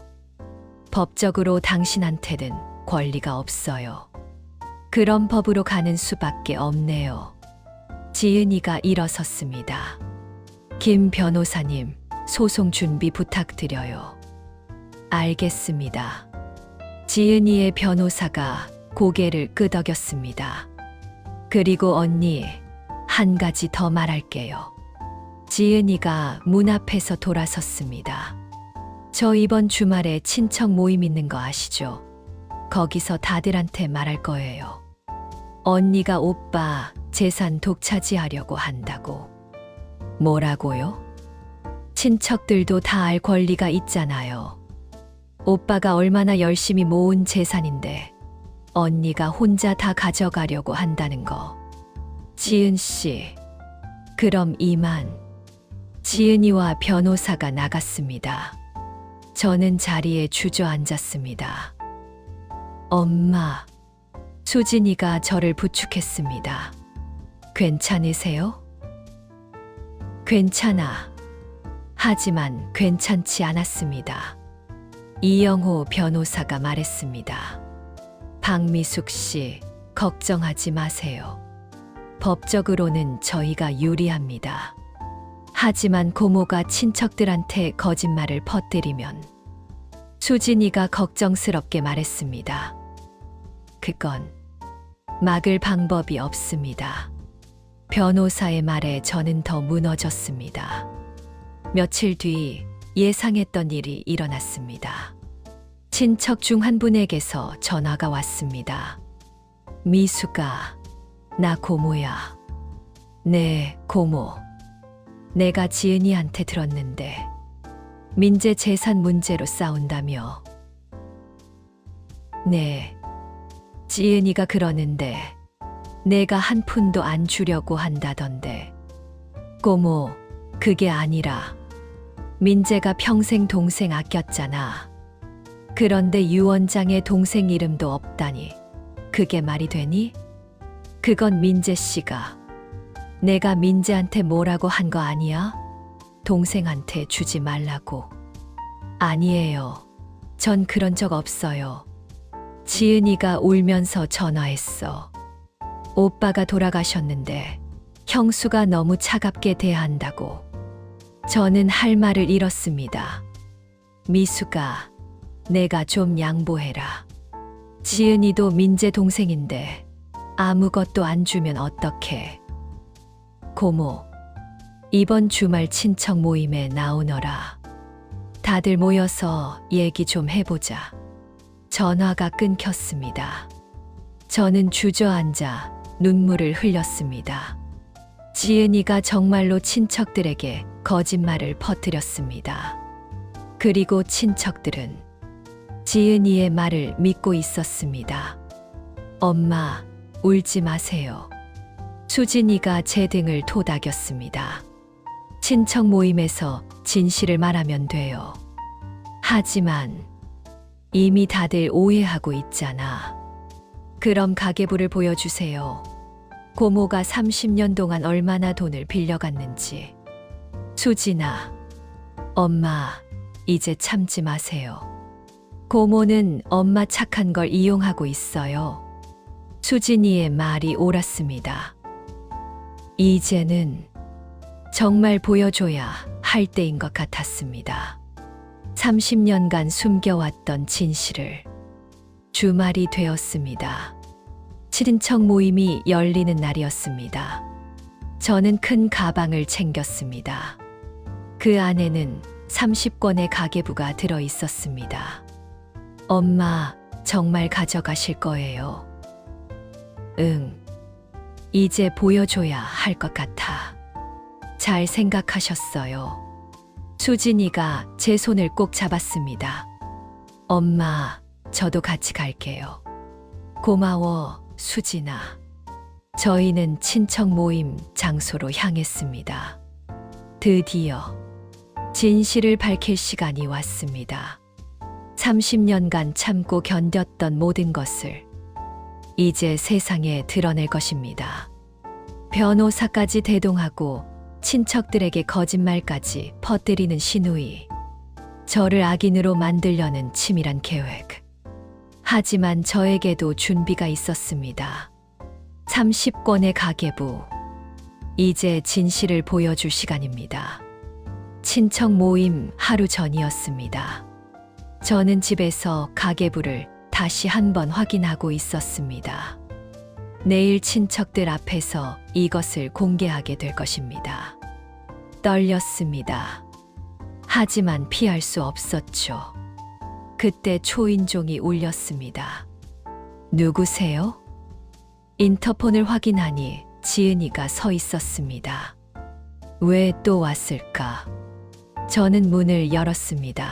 Speaker 1: 법적으로 당신한테는 권리가 없어요. 그럼 법으로 가는 수밖에 없네요. 지은이가 일어섰습니다. 김 변호사님, 소송 준비 부탁드려요. 알겠습니다. 지은이의 변호사가 고개를 끄덕였습니다. 그리고 언니, 한 가지 더 말할게요. 지은이가 문 앞에서 돌아섰습니다. 저 이번 주말에 친척 모임 있는 거 아시죠? 거기서 다들한테 말할 거예요. 언니가 오빠 재산 독차지하려고 한다고. 뭐라고요? 친척들도 다 알 권리가 있잖아요. 오빠가 얼마나 열심히 모은 재산인데 언니가 혼자 다 가져가려고 한다는 거. 지은 씨, 그럼 이만. 지은이와 변호사가 나갔습니다. 저는 자리에 주저앉았습니다. 엄마, 수진이가 저를 부축했습니다. 괜찮으세요? 괜찮아. 하지만 괜찮지 않았습니다. 이영호 변호사가 말했습니다. 박미숙 씨, 걱정하지 마세요. 법적으로는 저희가 유리합니다. 하지만 고모가 친척들한테 거짓말을 퍼뜨리면. 수진이가 걱정스럽게 말했습니다. 그건 막을 방법이 없습니다. 변호사의 말에 저는 더 무너졌습니다. 며칠 뒤 예상했던 일이 일어났습니다. 친척 중 한 분에게서 전화가 왔습니다. 미숙아, 나 고모야. 네, 고모. 내가 지은이한테 들었는데 민재 재산 문제로 싸운다며. 네, 지은이가 그러는데 내가 한 푼도 안 주려고 한다던데. 고모, 그게 아니라 민재가 평생 동생 아꼈잖아. 그런데 유 원장의 동생 이름도 없다니. 그게 말이 되니? 그건 민재 씨가. 내가 민재한테 뭐라고 한 거 아니야? 동생한테 주지 말라고. 아니에요. 전 그런 적 없어요. 지은이가 울면서 전화했어. 오빠가 돌아가셨는데 형수가 너무 차갑게 대한다고. 저는 할 말을 잃었습니다. 미숙아, 내가 좀 양보해라. 지은이도 민재 동생인데 아무것도 안 주면 어떡해. 고모, 이번 주말 친척 모임에 나오너라. 다들 모여서 얘기 좀 해보자. 전화가 끊겼습니다. 저는 주저앉아 눈물을 흘렸습니다. 지은이가 정말로 친척들에게 거짓말을 퍼뜨렸습니다. 그리고 친척들은 지은이의 말을 믿고 있었습니다. 엄마, 울지 마세요. 수진이가 제 등을 토닥였습니다. 친척 모임에서 진실을 말하면 돼요. 하지만 이미 다들 오해하고 있잖아. 그럼 가계부를 보여주세요. 고모가 30년 동안 얼마나 돈을 빌려갔는지. 수진아, 엄마, 이제 참지 마세요. 고모는 엄마 착한 걸 이용하고 있어요. 수진이의 말이 옳았습니다. 이제는 정말 보여줘야 할 때인 것 같았습니다. 30년간 숨겨왔던 진실을. 주말이 되었습니다. 친인척 모임이 열리는 날이었습니다. 저는 큰 가방을 챙겼습니다. 그 안에는 30권의 가계부가 들어 있었습니다. 엄마, 정말 가져가실 거예요? 응. 이제 보여줘야 할 것 같아. 잘 생각하셨어요. 수진이가 제 손을 꼭 잡았습니다. 엄마, 저도 같이 갈게요. 고마워, 수진아. 저희는 친척 모임 장소로 향했습니다. 드디어 진실을 밝힐 시간이 왔습니다. 30년간 참고 견뎠던 모든 것을 이제 세상에 드러낼 것입니다. 변호사까지 대동하고 친척들에게 거짓말까지 퍼뜨리는 시누이. 저를 악인으로 만들려는 치밀한 계획. 하지만 저에게도 준비가 있었습니다. 30권의 가계부. 이제 진실을 보여줄 시간입니다. 친척 모임 하루 전이었습니다. 저는 집에서 가계부를 다시 한번 확인하고 있었습니다. 내일 친척들 앞에서 이것을 공개하게 될 것입니다. 떨렸습니다. 하지만 피할 수 없었죠. 그때 초인종이 울렸습니다. 누구세요? 인터폰을 확인하니 지은이가 서 있었습니다. 왜 또 왔을까? 저는 문을 열었습니다.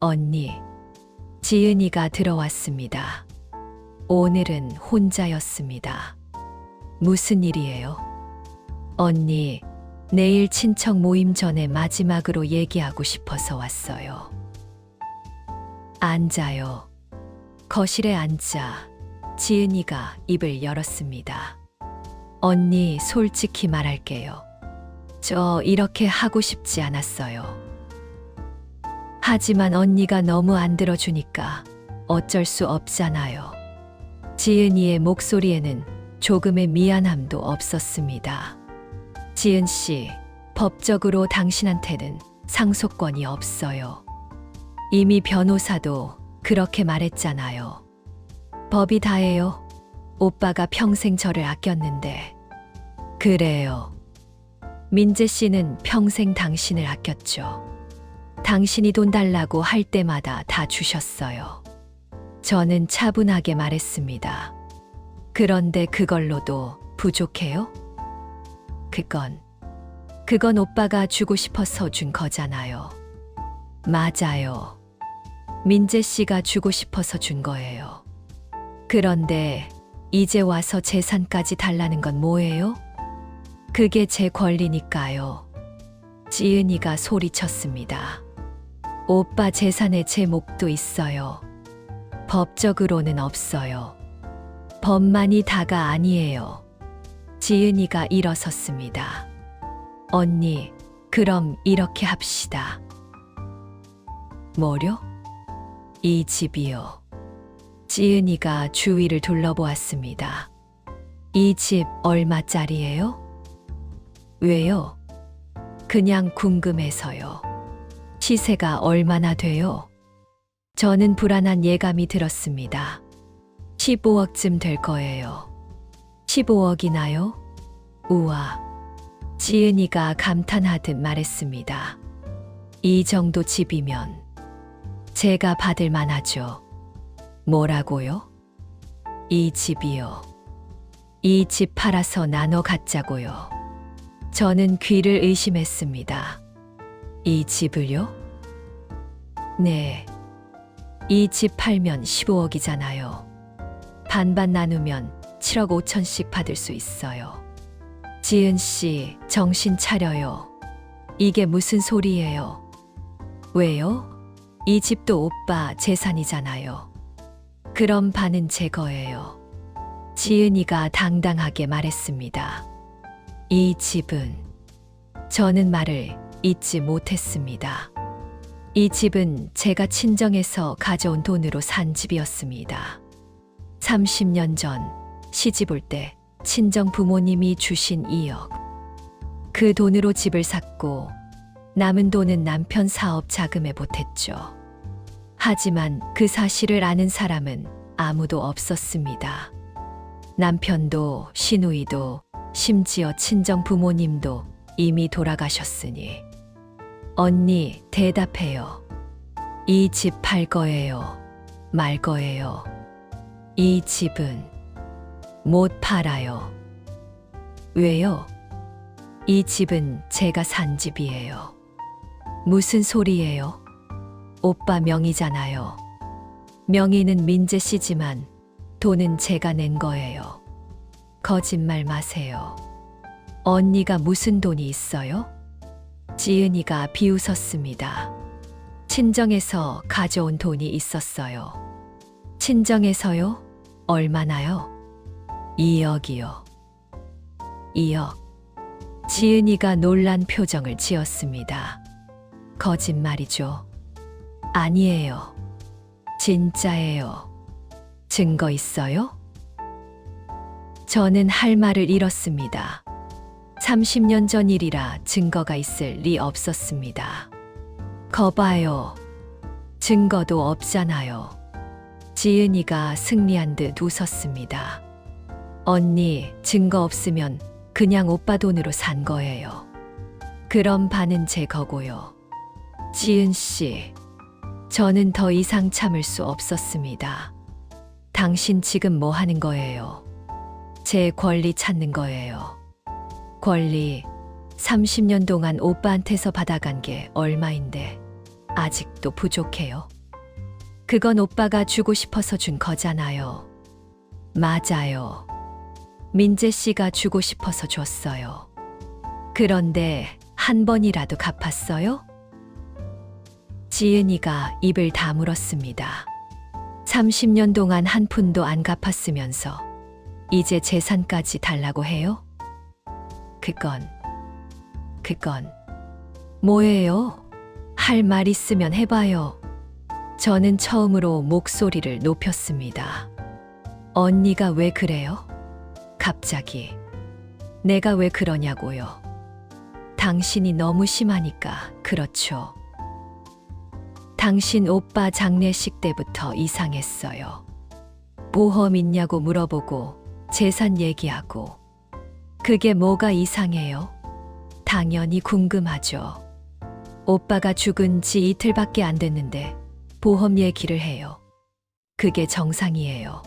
Speaker 1: 언니, 지은이가 들어왔습니다. 오늘은 혼자였습니다. 무슨 일이에요? 언니, 내일 친척 모임 전에 마지막으로 얘기하고 싶어서 왔어요. 앉아요. 거실에 앉자. 지은이가 입을 열었습니다. 언니, 솔직히 말할게요. 저 이렇게 하고 싶지 않았어요. 하지만 언니가 너무 안 들어주니까 어쩔 수 없잖아요. 지은이의 목소리에는 조금의 미안함도 없었습니다. 지은 씨, 법적으로 당신한테는 상속권이 없어요. 이미 변호사도 그렇게 말했잖아요. 법이 다예요. 오빠가 평생 저를 아꼈는데. 그래요. 민재 씨는 평생 당신을 아꼈죠. 당신이 돈 달라고 할 때마다 다 주셨어요. 저는 차분하게 말했습니다. 그런데 그걸로도 부족해요? 그건 오빠가 주고 싶어서 준 거잖아요. 맞아요. 민재 씨가 주고 싶어서 준 거예요. 그런데 이제 와서 재산까지 달라는 건 뭐예요? 그게 제 권리니까요. 지은이가 소리쳤습니다. 오빠 재산에 제 몫도 있어요. 법적으로는 없어요. 법만이 다가 아니에요. 지은이가 일어섰습니다. 언니, 그럼 이렇게 합시다. 뭐요? 이 집이요. 지은이가 주위를 둘러보았습니다. 이 집 얼마짜리예요? 왜요? 그냥 궁금해서요. 시세가 얼마나 돼요? 저는 불안한 예감이 들었습니다. 15억쯤 될 거예요. 15억이나요? 우와. 지은이가 감탄하듯 말했습니다. 이 정도 집이면 제가 받을 만하죠. 뭐라고요? 이 집이요. 이 집 팔아서 나눠 갖자고요. 저는 귀를 의심했습니다. 이 집을요? 네. 이 집 팔면 15억이잖아요. 반반 나누면 7억 5천씩 받을 수 있어요. 지은 씨, 정신 차려요. 이게 무슨 소리예요? 왜요? 이 집도 오빠 재산이잖아요. 그럼 반은 제 거예요. 지은이가 당당하게 말했습니다. 이 집은 저는 말을 잊지 못했습니다. 이 집은 제가 친정에서 가져온 돈으로 산 집이었습니다. 30년 전 시집 올 때 친정 부모님이 주신 2억. 그 돈으로 집을 샀고 남은 돈은 남편 사업 자금에 보탰죠. 하지만 그 사실을 아는 사람은 아무도 없었습니다. 남편도 시누이도 심지어 친정 부모님도 이미 돌아가셨으니. 언니, 대답해요. 이 집 팔 거예요? 말 거예요? 이 집은 못 팔아요. 왜요? 이 집은 제가 산 집이에요. 무슨 소리예요? 오빠 명의잖아요. 명의는 민재 씨지만 돈은 제가 낸 거예요. 거짓말 마세요. 언니가 무슨 돈이 있어요? 지은이가 비웃었습니다. 친정에서 가져온 돈이 있었어요. 친정에서요? 얼마나요? 2억이요. 2억. 지은이가 놀란 표정을 지었습니다. 거짓말이죠. 아니에요. 진짜예요. 증거 있어요? 저는 할 말을 잃었습니다. 30년 전 일이라 증거가 있을 리 없었습니다. 거봐요. 증거도 없잖아요. 지은이가 승리한 듯 웃었습니다. 언니, 증거 없으면 그냥 오빠 돈으로 산 거예요. 그럼 반은 제 거고요. 지은 씨, 저는 더 이상 참을 수 없었습니다. 당신 지금 뭐 하는 거예요? 제 권리 찾는 거예요. 권리, 30년 동안 오빠한테서 받아간 게 얼마인데 아직도 부족해요? 그건 오빠가 주고 싶어서 준 거잖아요. 맞아요. 민재 씨가 주고 싶어서 줬어요. 그런데 한 번이라도 갚았어요? 지은이가 입을 다물었습니다. 30년 동안 한 푼도 안 갚았으면서 이제 재산까지 달라고 해요? 그건 뭐예요? 할 말 있으면 해봐요. 저는 처음으로 목소리를 높였습니다. 언니가 왜 그래요? 갑자기. 내가 왜 그러냐고요. 당신이 너무 심하니까 그렇죠. 당신 오빠 장례식 때부터 이상했어요. 보험 있냐고 물어보고 재산 얘기하고. 그게 뭐가 이상해요? 당연히 궁금하죠. 오빠가 죽은 지 이틀밖에 안 됐는데 보험 얘기를 해요. 그게 정상이에요.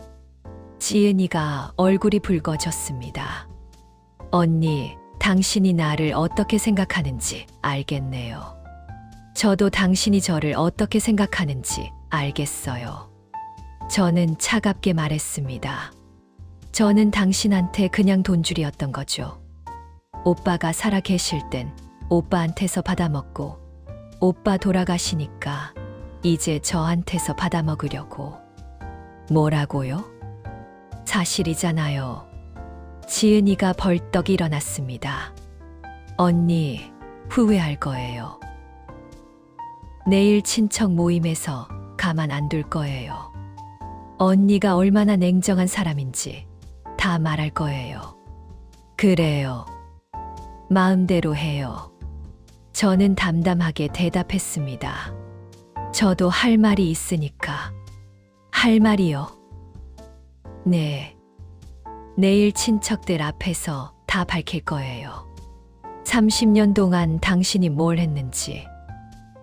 Speaker 1: 지은이가 얼굴이 붉어졌습니다. 언니, 당신이 나를 어떻게 생각하는지 알겠네요. 저도 당신이 저를 어떻게 생각하는지 알겠어요. 저는 차갑게 말했습니다. 저는 당신한테 그냥 돈줄이었던 거죠. 오빠가 살아 계실 땐 오빠한테서 받아먹고 오빠 돌아가시니까 이제 저한테서 받아먹으려고. 뭐라고요? 사실이잖아요. 지은이가 벌떡 일어났습니다. 언니, 후회할 거예요. 내일 친척 모임에서 가만 안 둘 거예요. 언니가 얼마나 냉정한 사람인지 다 말할 거예요. 그래요. 마음대로 해요. 저는 담담하게 대답했습니다. 저도 할 말이 있으니까. 할 말이요? 네. 내일 친척들 앞에서 다 밝힐 거예요. 30년 동안 당신이 뭘 했는지.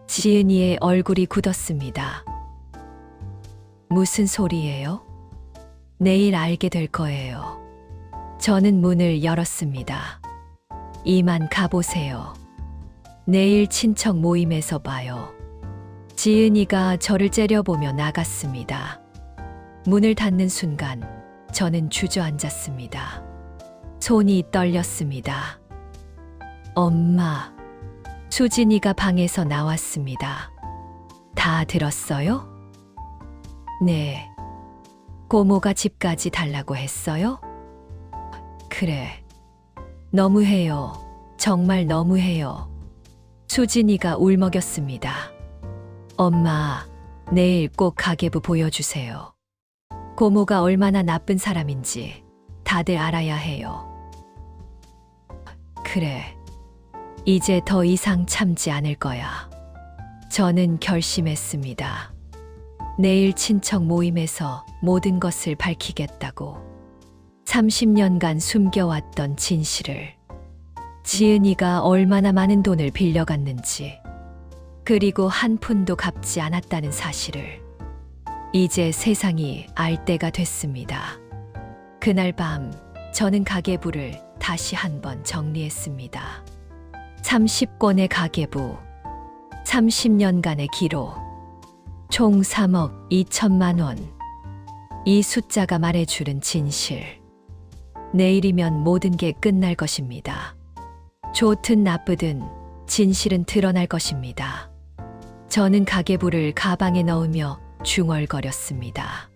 Speaker 1: 지은이의 얼굴이 굳었습니다. 무슨 소리예요? 내일 알게 될 거예요. 저는 문을 열었습니다. 이만 가보세요. 내일 친척 모임에서 봐요. 지은이가 저를 째려보며 나갔습니다. 문을 닫는 순간 저는 주저앉았습니다. 손이 떨렸습니다. 엄마, 수진이가 방에서 나왔습니다. 다 들었어요? 네. 고모가 집까지 달라고 했어요? 그래. 너무해요. 정말 너무해요. 수진이가 울먹였습니다. 엄마, 내일 꼭 가계부 보여주세요. 고모가 얼마나 나쁜 사람인지 다들 알아야 해요. 그래. 이제 더 이상 참지 않을 거야. 저는 결심했습니다. 내일 친척 모임에서 모든 것을 밝히겠다고. 30년간 숨겨왔던 진실을. 지은이가 얼마나 많은 돈을 빌려갔는지, 그리고 한 푼도 갚지 않았다는 사실을. 이제 세상이 알 때가 됐습니다. 그날 밤 저는 가계부를 다시 한번 정리했습니다. 30권의 가계부, 30년간의 기록, 총 3억 2천만 원. 이 숫자가 말해주는 진실. 내일이면 모든 게 끝날 것입니다. 좋든 나쁘든 진실은 드러날 것입니다. 저는 가계부를 가방에 넣으며 중얼거렸습니다.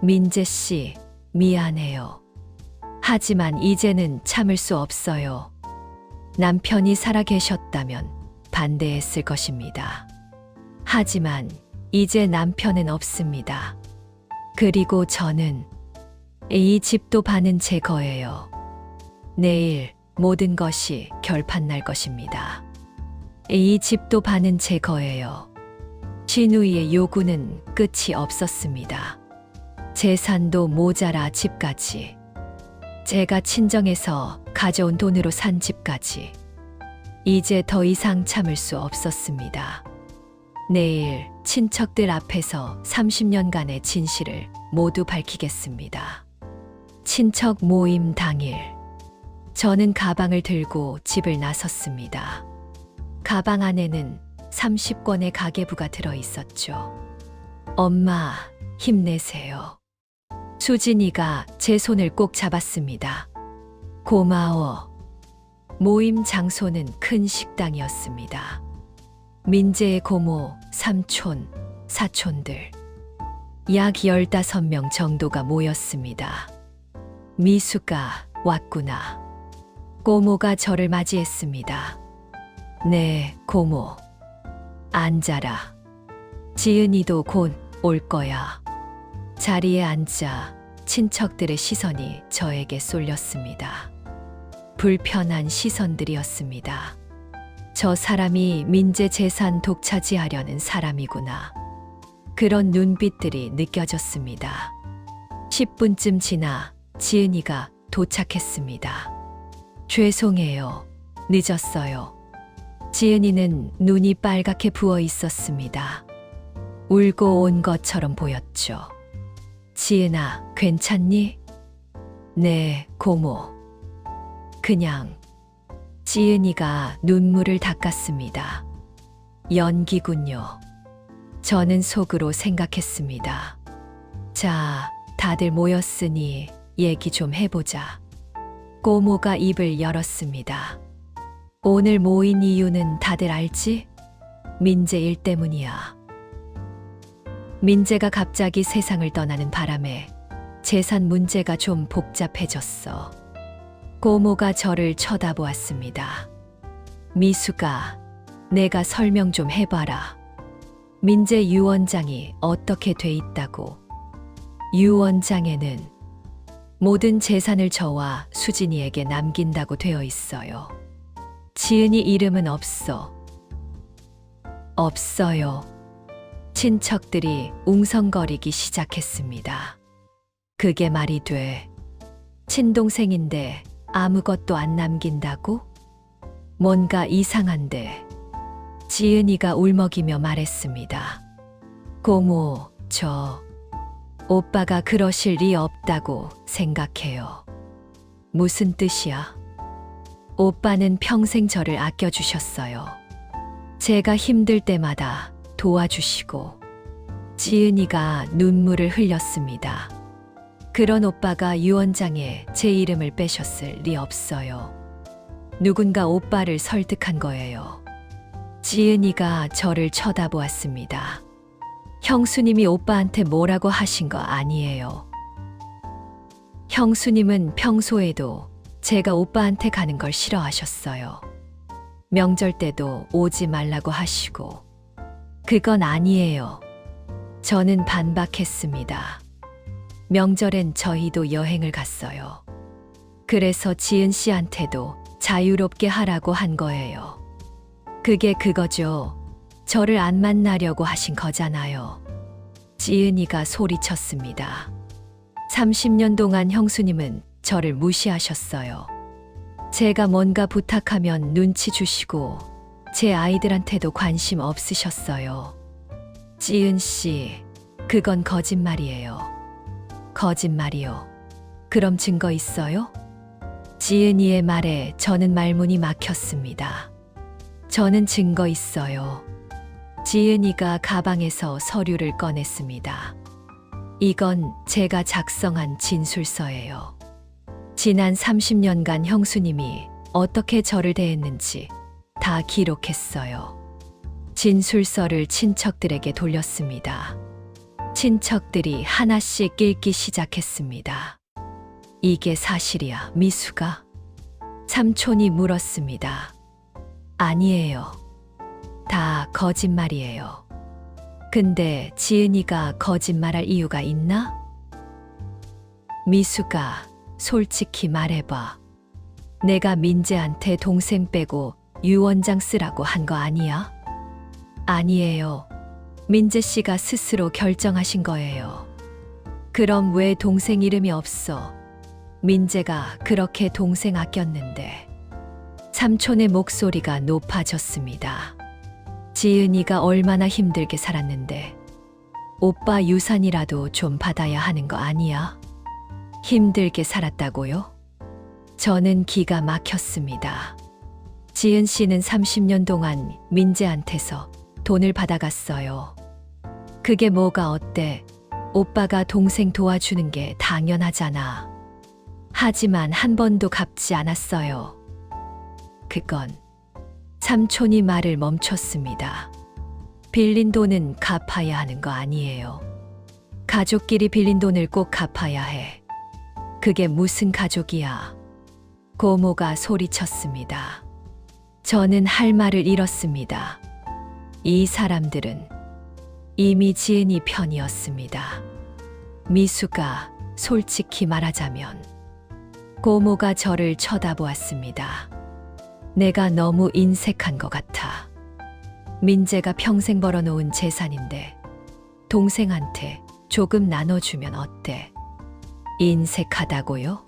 Speaker 1: 민재 씨, 미안해요. 하지만 이제는 참을 수 없어요. 남편이 살아 계셨다면 반대했을 것입니다. 하지만 이제 남편은 없습니다. 그리고 저는 이 집도 반은 제 거예요. 내일 모든 것이 결판 날 것입니다. 이 집도 반은 제 거예요. 진우이의 요구는 끝이 없었습니다. 재산도 모자라 집까지. 제가 친정에서 가져온 돈으로 산 집까지. 이제 더 이상 참을 수 없었습니다. 내일 친척들 앞에서 30년간의 진실을 모두 밝히겠습니다. 친척 모임 당일, 저는 가방을 들고 집을 나섰습니다. 가방 안에는 30권의 가계부가 들어 있었죠. 엄마, 힘내세요. 수진이가 제 손을 꼭 잡았습니다. 고마워. 모임 장소는 큰 식당이었습니다. 민재의 고모, 삼촌, 사촌들. 약 15명 정도가 모였습니다. 미수가 왔구나. 고모가 저를 맞이했습니다. 네, 고모. 앉아라. 지은이도 곧 올 거야. 자리에 앉자 친척들의 시선이 저에게 쏠렸습니다. 불편한 시선들이었습니다. 저 사람이 민재 재산 독차지하려는 사람이구나. 그런 눈빛들이 느껴졌습니다. 10분쯤 지나 지은이가 도착했습니다. 죄송해요. 늦었어요. 지은이는 눈이 빨갛게 부어 있었습니다. 울고 온 것처럼 보였죠. 지은아, 괜찮니? 네, 고모. 그냥. 지은이가 눈물을 닦았습니다. 연기군요. 저는 속으로 생각했습니다. 자, 다들 모였으니 얘기 좀 해보자. 고모가 입을 열었습니다. 오늘 모인 이유는 다들 알지? 민재 일 때문이야. 민재가 갑자기 세상을 떠나는 바람에 재산 문제가 좀 복잡해졌어. 고모가 저를 쳐다보았습니다. 미수가, 내가 설명 좀 해봐라. 민재 유원장이 어떻게 돼 있다고? 유원장에는 모든 재산을 저와 수진이에게 남긴다고 되어 있어요. 지은이 이름은 없어. 없어요. 친척들이 웅성거리기 시작했습니다. 그게 말이 돼. 친동생인데 아무것도 안 남긴다고? 뭔가 이상한데. 지은이가 울먹이며 말했습니다. 고모, 오빠가 그러실 리 없다고 생각해요. 무슨 뜻이야? 오빠는 평생 저를 아껴주셨어요. 제가 힘들 때마다 도와주시고. 지은이가 눈물을 흘렸습니다. 그런 오빠가 유언장에 제 이름을 빼셨을 리 없어요. 누군가 오빠를 설득한 거예요. 지은이가 저를 쳐다보았습니다. 형수님이 오빠한테 뭐라고 하신 거 아니에요. 형수님은 평소에도 제가 오빠한테 가는 걸 싫어하셨어요. 명절 때도 오지 말라고 하시고. 그건 아니에요. 저는 반박했습니다. 명절엔 저희도 여행을 갔어요. 그래서 지은 씨한테도 자유롭게 하라고 한 거예요. 그게 그거죠. 저를 안 만나려고 하신 거잖아요. 지은이가 소리쳤습니다. 30년 동안 형수님은 저를 무시하셨어요. 제가 뭔가 부탁하면 눈치 주시고 제 아이들한테도 관심 없으셨어요. 지은 씨, 그건 거짓말이에요. 거짓말이요. 그럼 증거 있어요? 지은이의 말에 저는 말문이 막혔습니다. 저는 증거 있어요. 지은이가 가방에서 서류를 꺼냈습니다. 이건 제가 작성한 진술서예요. 지난 30년간 형수님이 어떻게 저를 대했는지 다 기록했어요. 진술서를 친척들에게 돌렸습니다. 친척들이 하나씩 읽기 시작했습니다. 이게 사실이야, 미수가? 삼촌이 물었습니다. 아니에요. 다 거짓말이에요. 근데 지은이가 거짓말할 이유가 있나? 미수가 솔직히 말해봐. 내가 민재한테 동생 빼고 유언장 쓰라고 한 거 아니야? 아니에요. 민재 씨가 스스로 결정하신 거예요. 그럼 왜 동생 이름이 없어? 민재가 그렇게 동생 아꼈는데. 삼촌의 목소리가 높아졌습니다. 지은이가 얼마나 힘들게 살았는데 오빠 유산이라도 좀 받아야 하는 거 아니야? 힘들게 살았다고요? 저는 기가 막혔습니다. 지은 씨는 30년 동안 민재한테서 돈을 받아갔어요. 그게 뭐가 어때? 오빠가 동생 도와주는 게 당연하잖아. 하지만 한 번도 갚지 않았어요. 그건 삼촌이 말을 멈췄습니다. 빌린 돈은 갚아야 하는 거 아니에요. 가족끼리 빌린 돈을 꼭 갚아야 해. 그게 무슨 가족이야. 고모가 소리쳤습니다. 저는 할 말을 잃었습니다. 이 사람들은 이미 지은이 편이었습니다. 미수가 솔직히 말하자면 고모가 저를 쳐다보았습니다. 내가 너무 인색한 것 같아. 민재가 평생 벌어놓은 재산인데 동생한테 조금 나눠주면 어때? 인색하다고요?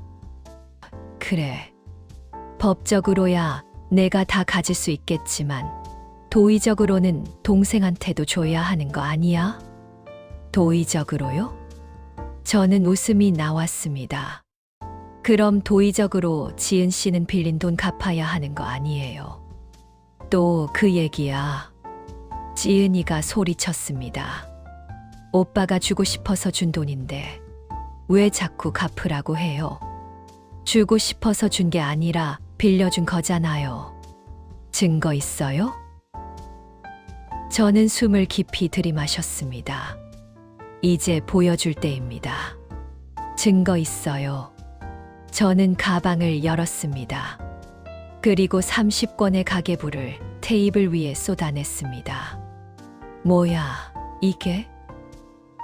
Speaker 1: 그래. 법적으로야 내가 다 가질 수 있겠지만 도의적으로는 동생한테도 줘야 하는 거 아니야? 도의적으로요? 저는 웃음이 나왔습니다. 그럼 도의적으로 지은 씨는 빌린 돈 갚아야 하는 거 아니에요. 또 그 얘기야. 지은이가 소리쳤습니다. 오빠가 주고 싶어서 준 돈인데 왜 자꾸 갚으라고 해요? 주고 싶어서 준 게 아니라 빌려준 거잖아요. 증거 있어요? 저는 숨을 깊이 들이마셨습니다. 이제 보여줄 때입니다. 증거 있어요. 저는 가방을 열었습니다. 그리고 30권의 가계부를 테이블 위에 쏟아냈습니다. 뭐야, 이게?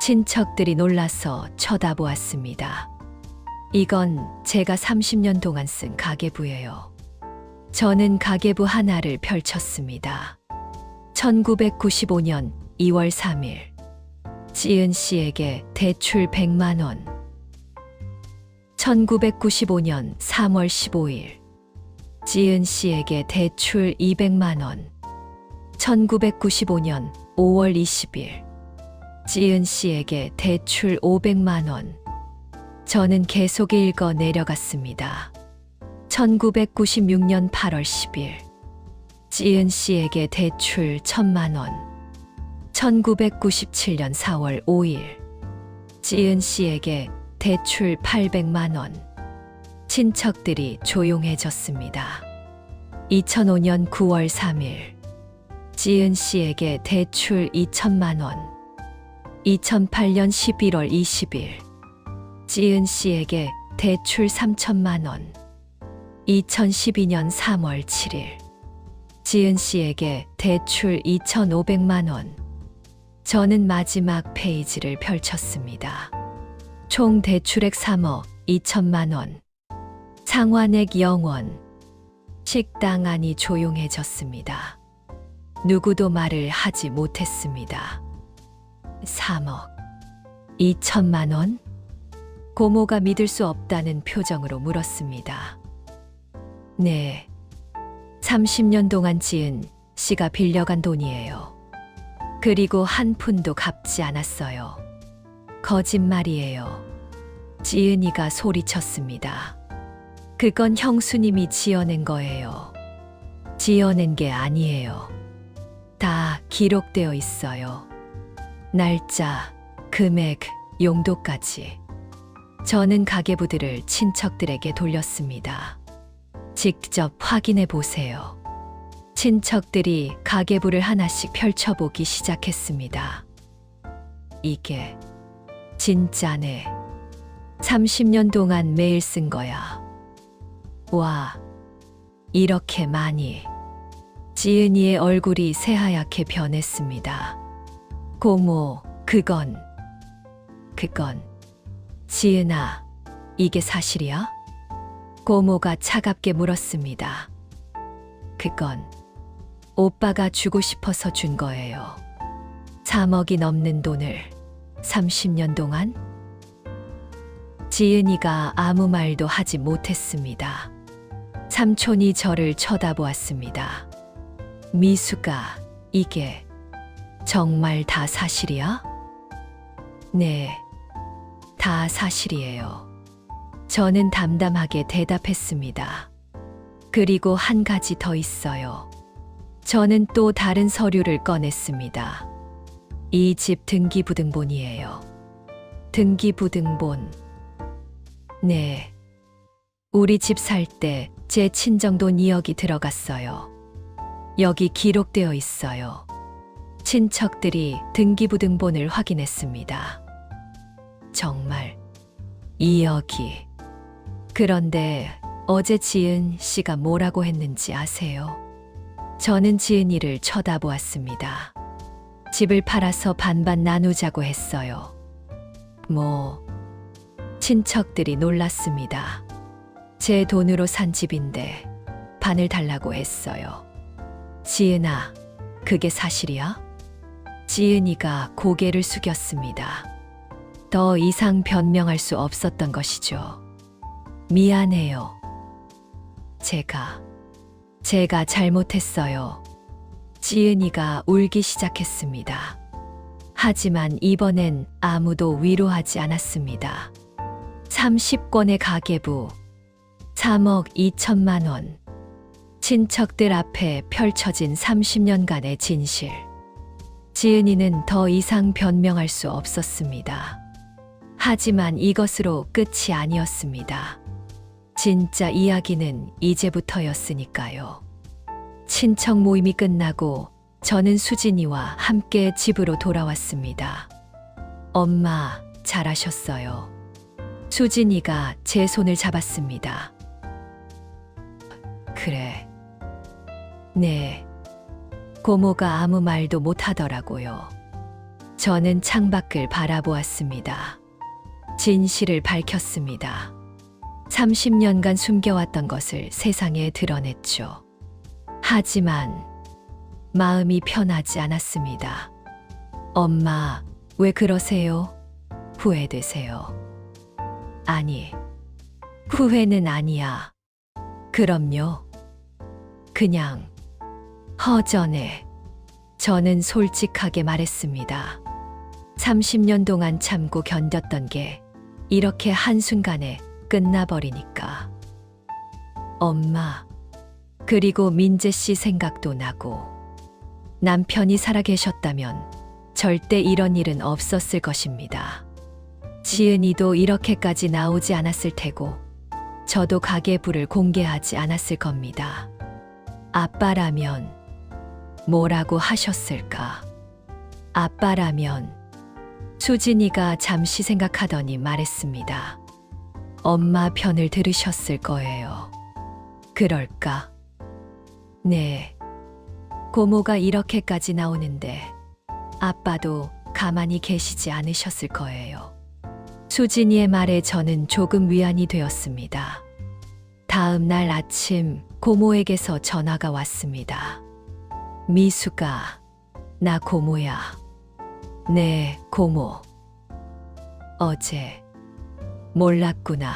Speaker 1: 친척들이 놀라서 쳐다보았습니다. 이건 제가 30년 동안 쓴 가계부예요. 저는 가계부 하나를 펼쳤습니다. 1995년 2월 3일. 지은 씨에게 대출 100만 원. 1995년 3월 15일. 지은 씨에게 대출 200만 원. 1995년 5월 20일. 지은 씨에게 대출 500만 원. 저는 계속 읽어 내려갔습니다. 1996년 8월 10일. 지은 씨에게 대출 1000만 원. 1997년 4월 5일. 지은 씨에게 대출 800만 원. 친척들이 조용해졌습니다. 2005년 9월 3일 지은 씨에게 대출 2천만 원. 2008년 11월 20일 지은 씨에게 대출 3천만 원. 2012년 3월 7일 지은 씨에게 대출 2,500만 원. 저는 마지막 페이지를 펼쳤습니다. 총 대출액 3억 2천만 원. 상환액 0원. 식당 안이 조용해졌습니다. 누구도 말을 하지 못했습니다. 3억 2천만 원? 고모가 믿을 수 없다는 표정으로 물었습니다. 네. 30년 동안 지은 씨가 빌려간 돈이에요. 그리고 한 푼도 갚지 않았어요. 거짓말이에요. 지은이가 소리쳤습니다. 그건 형수님이 지어낸 거예요. 지어낸 게 아니에요. 다 기록되어 있어요. 날짜, 금액, 용도까지. 저는 가계부들을 친척들에게 돌렸습니다. 직접 확인해 보세요. 친척들이 가계부를 하나씩 펼쳐보기 시작했습니다. 이게 진짜네. 30년 동안 매일 쓴 거야. 와, 이렇게 많이. 지은이의 얼굴이 새하얗게 변했습니다. 고모, 그건. 지은아, 이게 사실이야? 고모가 차갑게 물었습니다. 그건 오빠가 주고 싶어서 준 거예요. 3억이 넘는 돈을 30년 동안? 지은이가 아무 말도 하지 못했습니다. 삼촌이 저를 쳐다보았습니다. 미수가, 이게 정말 다 사실이야? 네, 다 사실이에요. 저는 담담하게 대답했습니다. 그리고 한 가지 더 있어요. 저는 또 다른 서류를 꺼냈습니다. 이 집 등기부등본이에요. 등기부등본. 네. 우리 집 살 때 제 친정돈 2억이 들어갔어요. 여기 기록되어 있어요. 친척들이 등기부등본을 확인했습니다. 정말 2억이. 그런데 어제 지은 씨가 뭐라고 했는지 아세요? 저는 지은이를 쳐다보았습니다. 집을 팔아서 반반 나누자고 했어요. 친척들이 놀랐습니다. 제 돈으로 산 집인데 반을 달라고 했어요. 지은아, 그게 사실이야? 지은이가 고개를 숙였습니다. 더 이상 변명할 수 없었던 것이죠. 미안해요. 제가 잘못했어요. 지은이가 울기 시작했습니다. 하지만 이번엔 아무도 위로하지 않았습니다. 30권의 가계부, 3억 2천만 원. 친척들 앞에 펼쳐진 30년간의 진실. 지은이는 더 이상 변명할 수 없었습니다. 하지만 이것으로 끝이 아니었습니다. 진짜 이야기는 이제부터였으니까요. 친척 모임이 끝나고 저는 수진이와 함께 집으로 돌아왔습니다. 엄마, 잘하셨어요. 수진이가 제 손을 잡았습니다. 그래. 네. 고모가 아무 말도 못 하더라고요. 저는 창밖을 바라보았습니다. 진실을 밝혔습니다. 30년간 숨겨왔던 것을 세상에 드러냈죠. 하지만 마음이 편하지 않았습니다. 엄마, 왜 그러세요? 후회되세요? 아니, 후회는 아니야. 그럼요. 그냥 허전해. 저는 솔직하게 말했습니다. 30년 동안 참고 견뎠던 게 이렇게 한순간에 끝나버리니까. 엄마, 그리고 민재 씨 생각도 나고, 남편이 살아계셨다면 절대 이런 일은 없었을 것입니다. 지은이도 이렇게까지 나오지 않았을 테고, 저도 가계부를 공개하지 않았을 겁니다. 아빠라면 뭐라고 하셨을까? 아빠라면 수진이가 잠시 생각하더니 말했습니다. 엄마 편을 들으셨을 거예요. 그럴까? 네. 고모가 이렇게까지 나오는데 아빠도 가만히 계시지 않으셨을 거예요. 수진이의 말에 저는 조금 위안이 되었습니다. 다음 날 아침 고모에게서 전화가 왔습니다. 미수가, 나 고모야. 네, 고모. 어제 몰랐구나.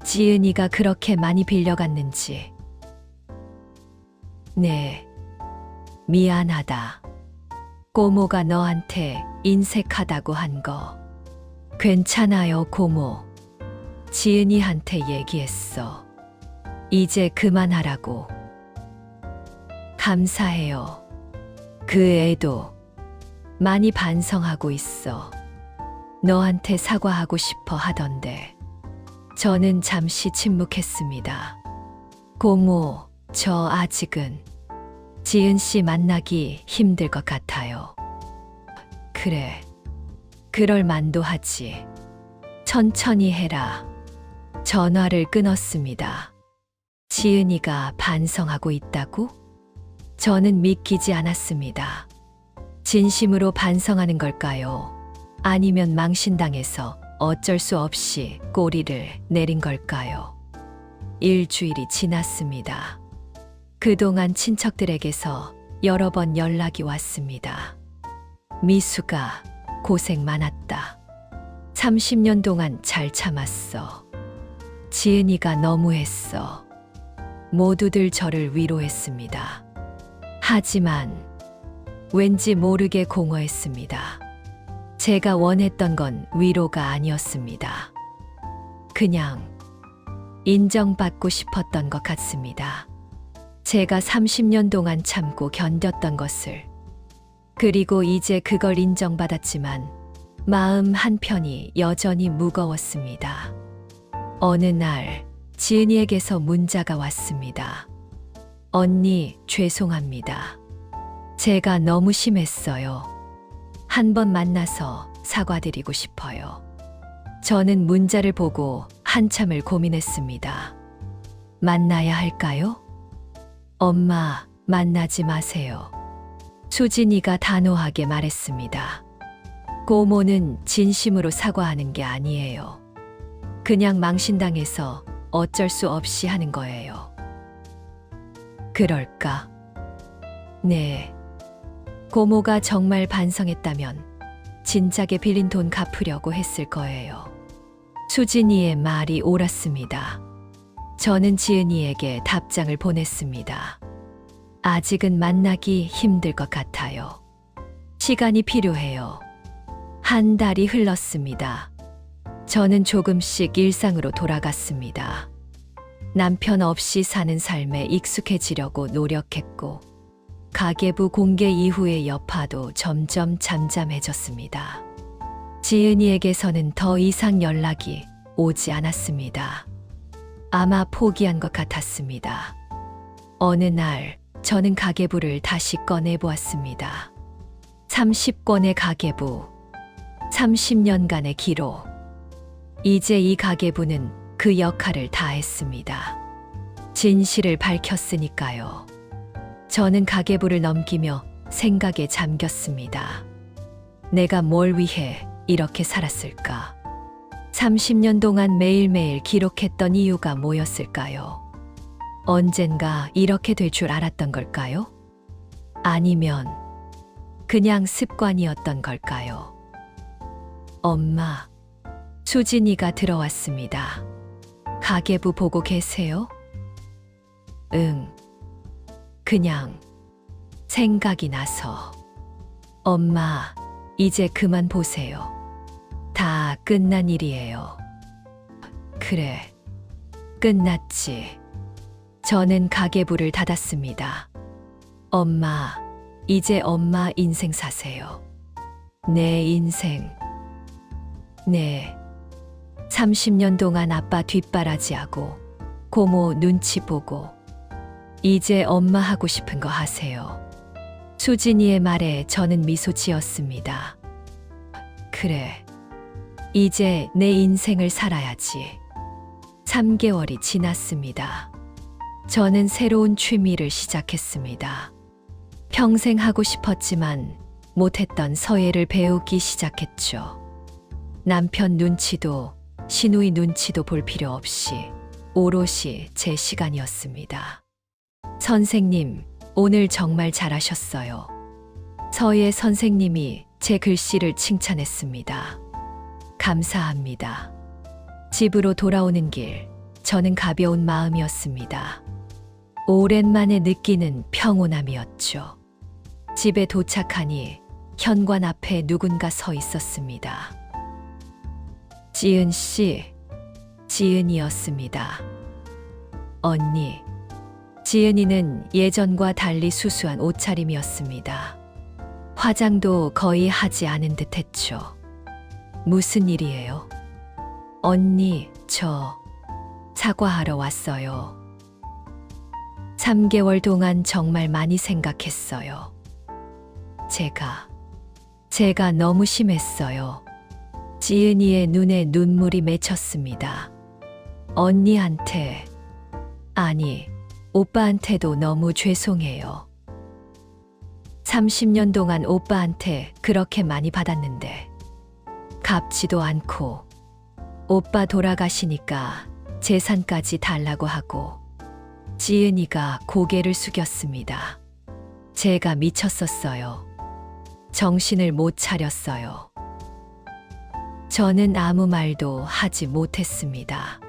Speaker 1: 지은이가 그렇게 많이 빌려갔는지. 네, 미안하다. 고모가 너한테 인색하다고 한 거. 괜찮아요, 고모. 지은이한테 얘기했어. 이제 그만하라고. 감사해요. 그 애도 많이 반성하고 있어. 너한테 사과하고 싶어 하던데. 저는 잠시 침묵했습니다. 고모, 저 아직은 지은 씨 만나기 힘들 것 같아요. 그래, 그럴 만도 하지. 천천히 해라. 전화를 끊었습니다. 지은이가 반성하고 있다고? 저는 믿기지 않았습니다. 진심으로 반성하는 걸까요? 아니면 망신당해서 어쩔 수 없이 꼬리를 내린 걸까요? 일주일이 지났습니다. 그동안 친척들에게서 여러 번 연락이 왔습니다. 미수가 고생 많았다. 30년 동안 잘 참았어. 지은이가 너무했어. 모두들 저를 위로했습니다. 하지만 왠지 모르게 공허했습니다. 제가 원했던 건 위로가 아니었습니다. 그냥 인정받고 싶었던 것 같습니다. 제가 30년 동안 참고 견뎠던 것을. 그리고 이제 그걸 인정받았지만 마음 한편이 여전히 무거웠습니다. 어느 날 지은이에게서 문자가 왔습니다. 언니, 죄송합니다. 제가 너무 심했어요. 한 번 만나서 사과드리고 싶어요. 저는 문자를 보고 한참을 고민했습니다. 만나야 할까요? 엄마, 만나지 마세요. 수진이가 단호하게 말했습니다. 고모는 진심으로 사과하는 게 아니에요. 그냥 망신당해서 어쩔 수 없이 하는 거예요. 그럴까? 네. 고모가 정말 반성했다면 진작에 빌린 돈 갚으려고 했을 거예요. 수진이의 말이 옳았습니다. 저는 지은이에게 답장을 보냈습니다. 아직은 만나기 힘들 것 같아요. 시간이 필요해요. 한 달이 흘렀습니다. 저는 조금씩 일상으로 돌아갔습니다. 남편 없이 사는 삶에 익숙해지려고 노력했고, 가계부 공개 이후의 여파도 점점 잠잠해졌습니다. 지은이에게서는 더 이상 연락이 오지 않았습니다. 아마 포기한 것 같았습니다. 어느 날 저는 가계부를 다시 꺼내보았습니다. 30권의 가계부, 30년간의 기록. 이제 이 가계부는 그 역할을 다 했습니다. 진실을 밝혔으니까요. 저는 가계부를 넘기며 생각에 잠겼습니다. 내가 뭘 위해 이렇게 살았을까? 30년 동안 매일매일 기록했던 이유가 뭐였을까요? 언젠가 이렇게 될 줄 알았던 걸까요? 아니면 그냥 습관이었던 걸까요? 엄마, 수진이가 들어왔습니다. 가계부 보고 계세요? 응. 그냥 생각이 나서. 엄마, 이제 그만 보세요. 다 끝난 일이에요. 그래, 끝났지. 저는 가계부를 닫았습니다. 엄마, 이제 엄마 인생 사세요. 내 인생. 네. 30년 동안 아빠 뒷바라지하고 고모 눈치 보고 이제 엄마 하고 싶은 거 하세요. 수진이의 말에 저는 미소 지었습니다. 그래. 이제 내 인생을 살아야지. 3개월이 지났습니다. 저는 새로운 취미를 시작했습니다. 평생 하고 싶었지만 못했던 서예를 배우기 시작했죠. 남편 눈치도 시누이 눈치도 볼 필요 없이 오롯이 제 시간이었습니다. 선생님, 오늘 정말 잘하셨어요. 서예 선생님이 제 글씨를 칭찬했습니다. 감사합니다. 집으로 돌아오는 길, 저는 가벼운 마음이었습니다. 오랜만에 느끼는 평온함이었죠. 집에 도착하니 현관 앞에 누군가 서 있었습니다. 지은 씨, 지은이었습니다. 언니, 지은이는 예전과 달리 수수한 옷차림이었습니다. 화장도 거의 하지 않은 듯 했죠. 무슨 일이에요? 언니, 저 사과하러 왔어요. 3개월 동안 정말 많이 생각했어요. 제가 너무 심했어요. 지은이의 눈에 눈물이 맺혔습니다. 언니한테, 아니, 오빠한테도 너무 죄송해요. 30년 동안 오빠한테 그렇게 많이 받았는데, 갚지도 않고, 오빠 돌아가시니까 재산까지 달라고 하고, 지은이가 고개를 숙였습니다. 제가 미쳤었어요. 정신을 못 차렸어요. 저는 아무 말도 하지 못했습니다.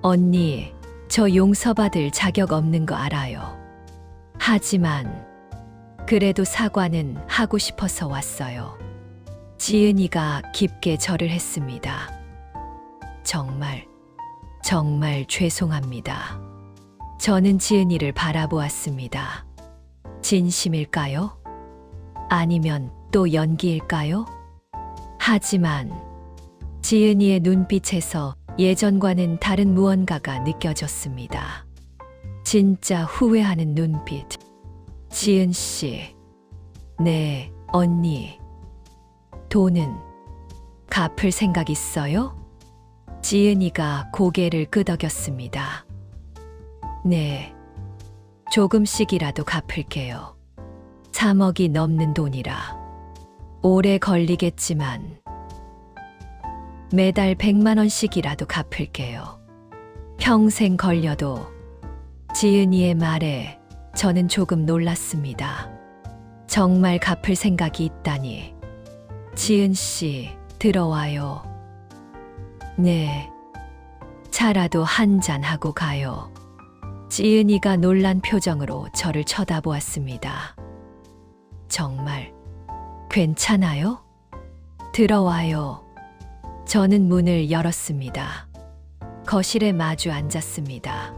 Speaker 1: 언니, 저 용서받을 자격 없는 거 알아요. 하지만 그래도 사과는 하고 싶어서 왔어요. 지은이가 깊게 절을 했습니다. 정말 죄송합니다. 저는 지은이를 바라보았습니다. 진심일까요? 아니면 또 연기일까요? 하지만 지은이의 눈빛에서 예전과는 다른 무언가가 느껴졌습니다. 진짜 후회하는 눈빛. 지은 씨, 네, 언니. 돈은 갚을 생각 있어요? 지은이가 고개를 끄덕였습니다. 네, 조금씩이라도 갚을게요. 3억이 넘는 돈이라 오래 걸리겠지만 매달 100만 원씩이라도 갚을게요. 평생 걸려도. 지은이의 말에 저는 조금 놀랐습니다. 정말 갚을 생각이 있다니. 지은 씨, 들어와요. 네, 차라도 한잔 하고 가요. 지은이가 놀란 표정으로 저를 쳐다보았습니다. 정말 괜찮아요? 들어와요. 저는 문을 열었습니다. 거실에 마주 앉았습니다.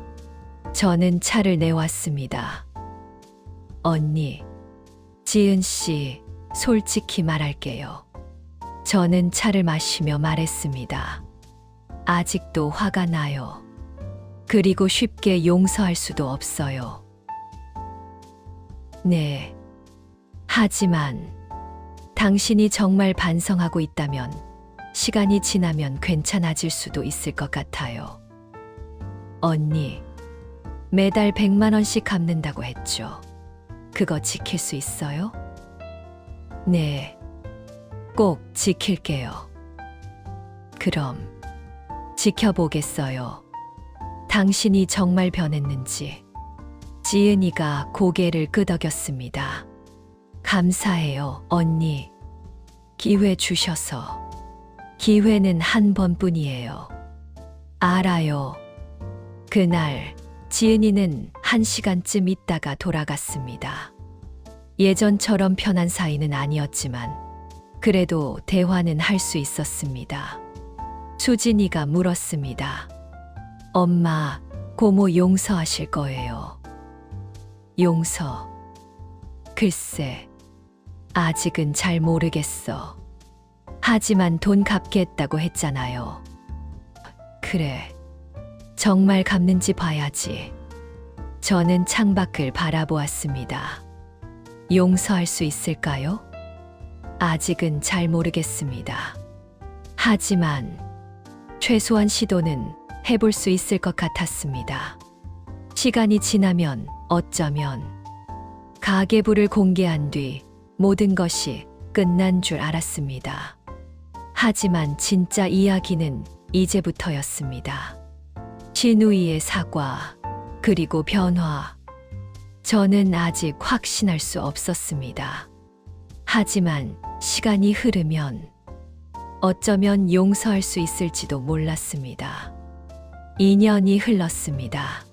Speaker 1: 저는 차를 내왔습니다. 언니, 지은 씨, 솔직히 말할게요. 저는 차를 마시며 말했습니다. 아직도 화가 나요. 그리고 쉽게 용서할 수도 없어요. 네. 하지만 당신이 정말 반성하고 있다면 시간이 지나면 괜찮아질 수도 있을 것 같아요. 언니, 매달 100만 원씩 갚는다고 했죠. 그거 지킬 수 있어요? 네, 꼭 지킬게요. 그럼 지켜보겠어요. 당신이 정말 변했는지. 지은이가 고개를 끄덕였습니다. 감사해요, 언니. 기회 주셔서. 기회는 한 번뿐이에요. 알아요. 그날 지은이는 1시간쯤 있다가 돌아갔습니다. 예전처럼 편한 사이는 아니었지만 그래도 대화는 할 수 있었습니다. 수진이가 물었습니다. 엄마, 고모 용서하실 거예요? 용서? 글쎄, 아직은 잘 모르겠어. 하지만 돈 갚겠다고 했잖아요. 그래. 정말 갚는지 봐야지. 저는 창밖을 바라보았습니다. 용서할 수 있을까요? 아직은 잘 모르겠습니다. 하지만 최소한 시도는 해볼 수 있을 것 같았습니다. 시간이 지나면 어쩌면 가계부를 공개한 뒤 모든 것이 끝난 줄 알았습니다. 하지만 진짜 이야기는 이제부터였습니다. 진우이의 사과, 그리고 변화. 저는 아직 확신할 수 없었습니다. 하지만 시간이 흐르면 어쩌면 용서할 수 있을지도 몰랐습니다. 2년이 흘렀습니다.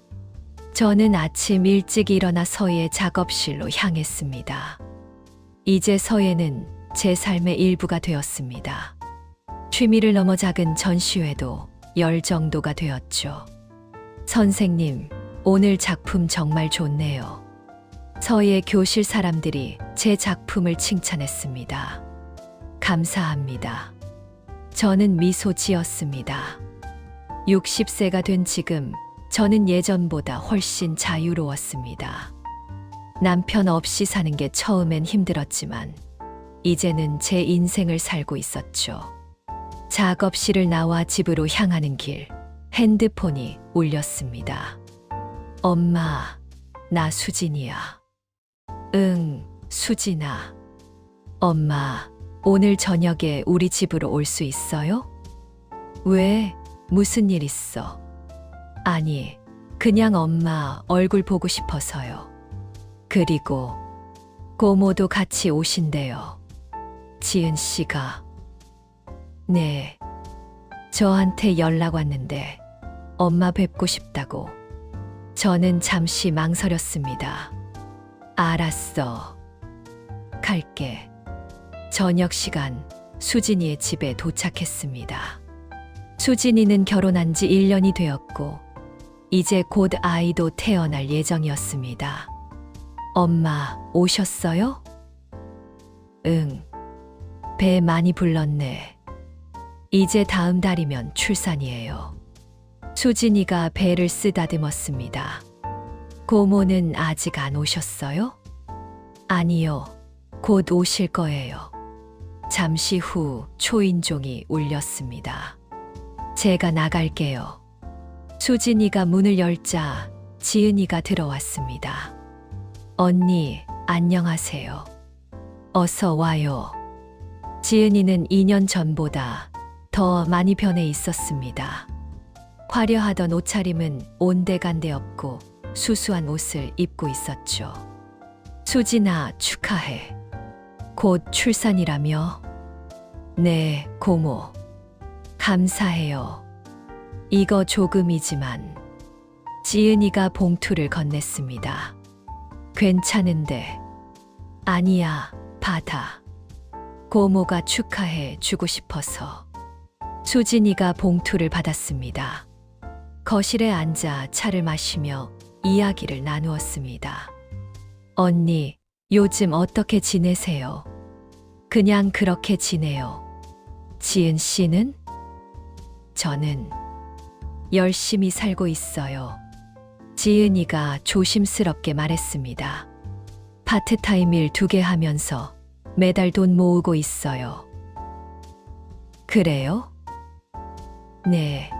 Speaker 1: 저는 아침 일찍 일어나 서예의 작업실로 향했습니다. 이제 서예는 제 삶의 일부가 되었습니다. 취미를 넘어 작은 전시회도 열 정도가 되었죠. 선생님, 오늘 작품 정말 좋네요. 서예 교실 사람들이 제 작품을 칭찬했습니다. 감사합니다. 저는 미소 지었습니다. 60세가 된 지금 저는 예전보다 훨씬 자유로웠습니다. 남편 없이 사는 게 처음엔 힘들었지만 이제는 제 인생을 살고 있었죠. 작업실을 나와 집으로 향하는 길, 핸드폰이 울렸습니다. 엄마, 나 수진이야. 응, 수진아. 엄마, 오늘 저녁에 우리 집으로 올 수 있어요? 왜? 무슨 일 있어? 아니, 그냥 엄마 얼굴 보고 싶어서요. 그리고 고모도 같이 오신대요. 지은 씨가. 네, 저한테 연락 왔는데 엄마 뵙고 싶다고. 저는 잠시 망설였습니다. 알았어. 갈게. 저녁 시간 수진이의 집에 도착했습니다. 수진이는 결혼한 지 1년이 되었고 이제 곧 아이도 태어날 예정이었습니다. 엄마, 오셨어요? 응. 배 많이 불렀네. 이제 다음 달이면 출산이에요. 수진이가 배를 쓰다듬었습니다. 고모는 아직 안 오셨어요? 아니요. 곧 오실 거예요. 잠시 후 초인종이 울렸습니다. 제가 나갈게요. 수진이가 문을 열자 지은이가 들어왔습니다. 언니, 안녕하세요. 어서 와요. 지은이는 2년 전보다 더 많이 변해 있었습니다. 화려하던 옷차림은 온데간데 없고 수수한 옷을 입고 있었죠. 수진아, 축하해. 곧 출산이라며? 네, 고모. 감사해요. 이거 조금이지만. 지은이가 봉투를 건넸습니다. 괜찮은데. 아니야, 받아. 고모가 축하해 주고 싶어서. 수진이가 봉투를 받았습니다. 거실에 앉아 차를 마시며 이야기를 나누었습니다. 언니, 요즘 어떻게 지내세요? 그냥 그렇게 지내요. 지은 씨는? 저는 열심히 살고 있어요. 지은이가 조심스럽게 말했습니다. 파트타임 일 2개 하면서 매달 돈 모으고 있어요. 그래요? 네.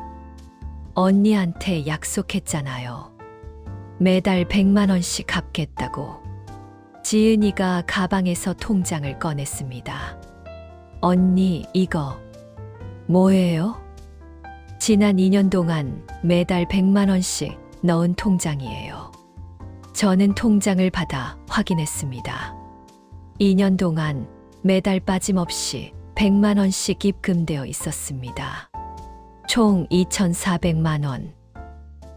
Speaker 1: 언니한테 약속했잖아요. 매달 100만 원씩 갚겠다고. 지은이가 가방에서 통장을 꺼냈습니다. 언니, 이거 뭐예요? 지난 2년 동안 매달 100만 원씩 넣은 통장이에요. 저는 통장을 받아 확인했습니다. 2년 동안 매달 빠짐없이 100만 원씩 입금되어 있었습니다. 총 2,400만 원.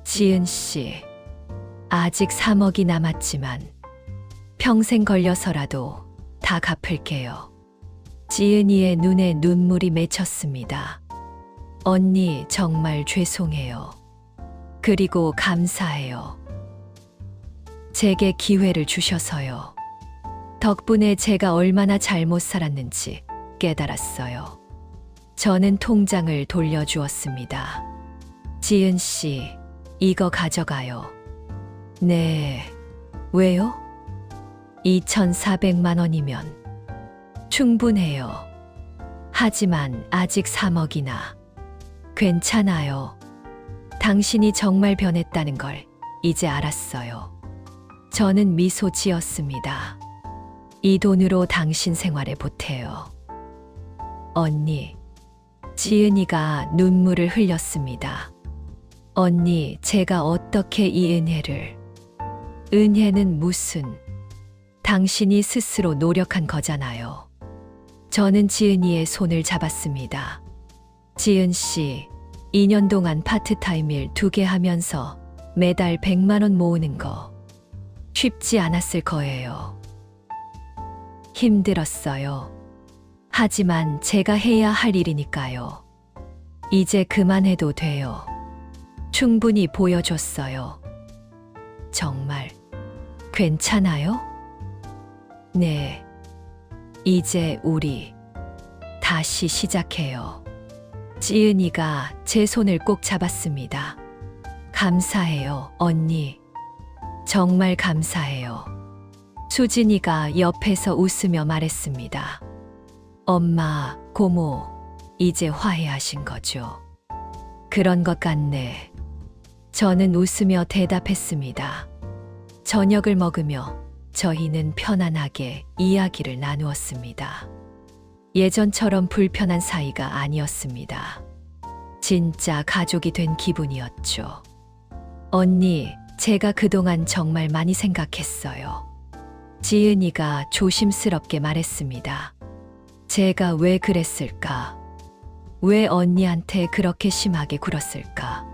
Speaker 1: 지은 씨, 아직 3억이 남았지만 평생 걸려서라도 다 갚을게요. 지은이의 눈에 눈물이 맺혔습니다. 언니, 정말 죄송해요. 그리고 감사해요. 제게 기회를 주셔서요. 덕분에 제가 얼마나 잘못 살았는지 깨달았어요. 저는 통장을 돌려주었습니다. 지은 씨, 이거 가져가요. 네, 왜요? 2,400만 원이면 충분해요. 하지만 아직 3억이나. 괜찮아요. 당신이 정말 변했다는 걸 이제 알았어요. 저는 미소 지었습니다. 이 돈으로 당신 생활에 보태요. 언니, 지은이가 눈물을 흘렸습니다. 언니, 제가 어떻게 이 은혜를... 은혜는 무슨... 당신이 스스로 노력한 거잖아요. 저는 지은이의 손을 잡았습니다. 지은 씨, 2년 동안 파트타임 일 2개 하면서 매달 100만 원 모으는 거 쉽지 않았을 거예요. 힘들었어요. 하지만 제가 해야 할 일이니까요. 이제 그만해도 돼요. 충분히 보여줬어요. 정말 괜찮아요? 네. 이제 우리 다시 시작해요. 지은이가 제 손을 꼭 잡았습니다. 감사해요, 언니. 정말 감사해요. 수진이가 옆에서 웃으며 말했습니다. 엄마, 고모, 이제 화해하신 거죠? 그런 것 같네. 저는 웃으며 대답했습니다. 저녁을 먹으며 저희는 편안하게 이야기를 나누었습니다. 예전처럼 불편한 사이가 아니었습니다. 진짜 가족이 된 기분이었죠. 언니, 제가 그동안 정말 많이 생각했어요. 지은이가 조심스럽게 말했습니다. 제가 왜 그랬을까? 왜 언니한테 그렇게 심하게 굴었을까?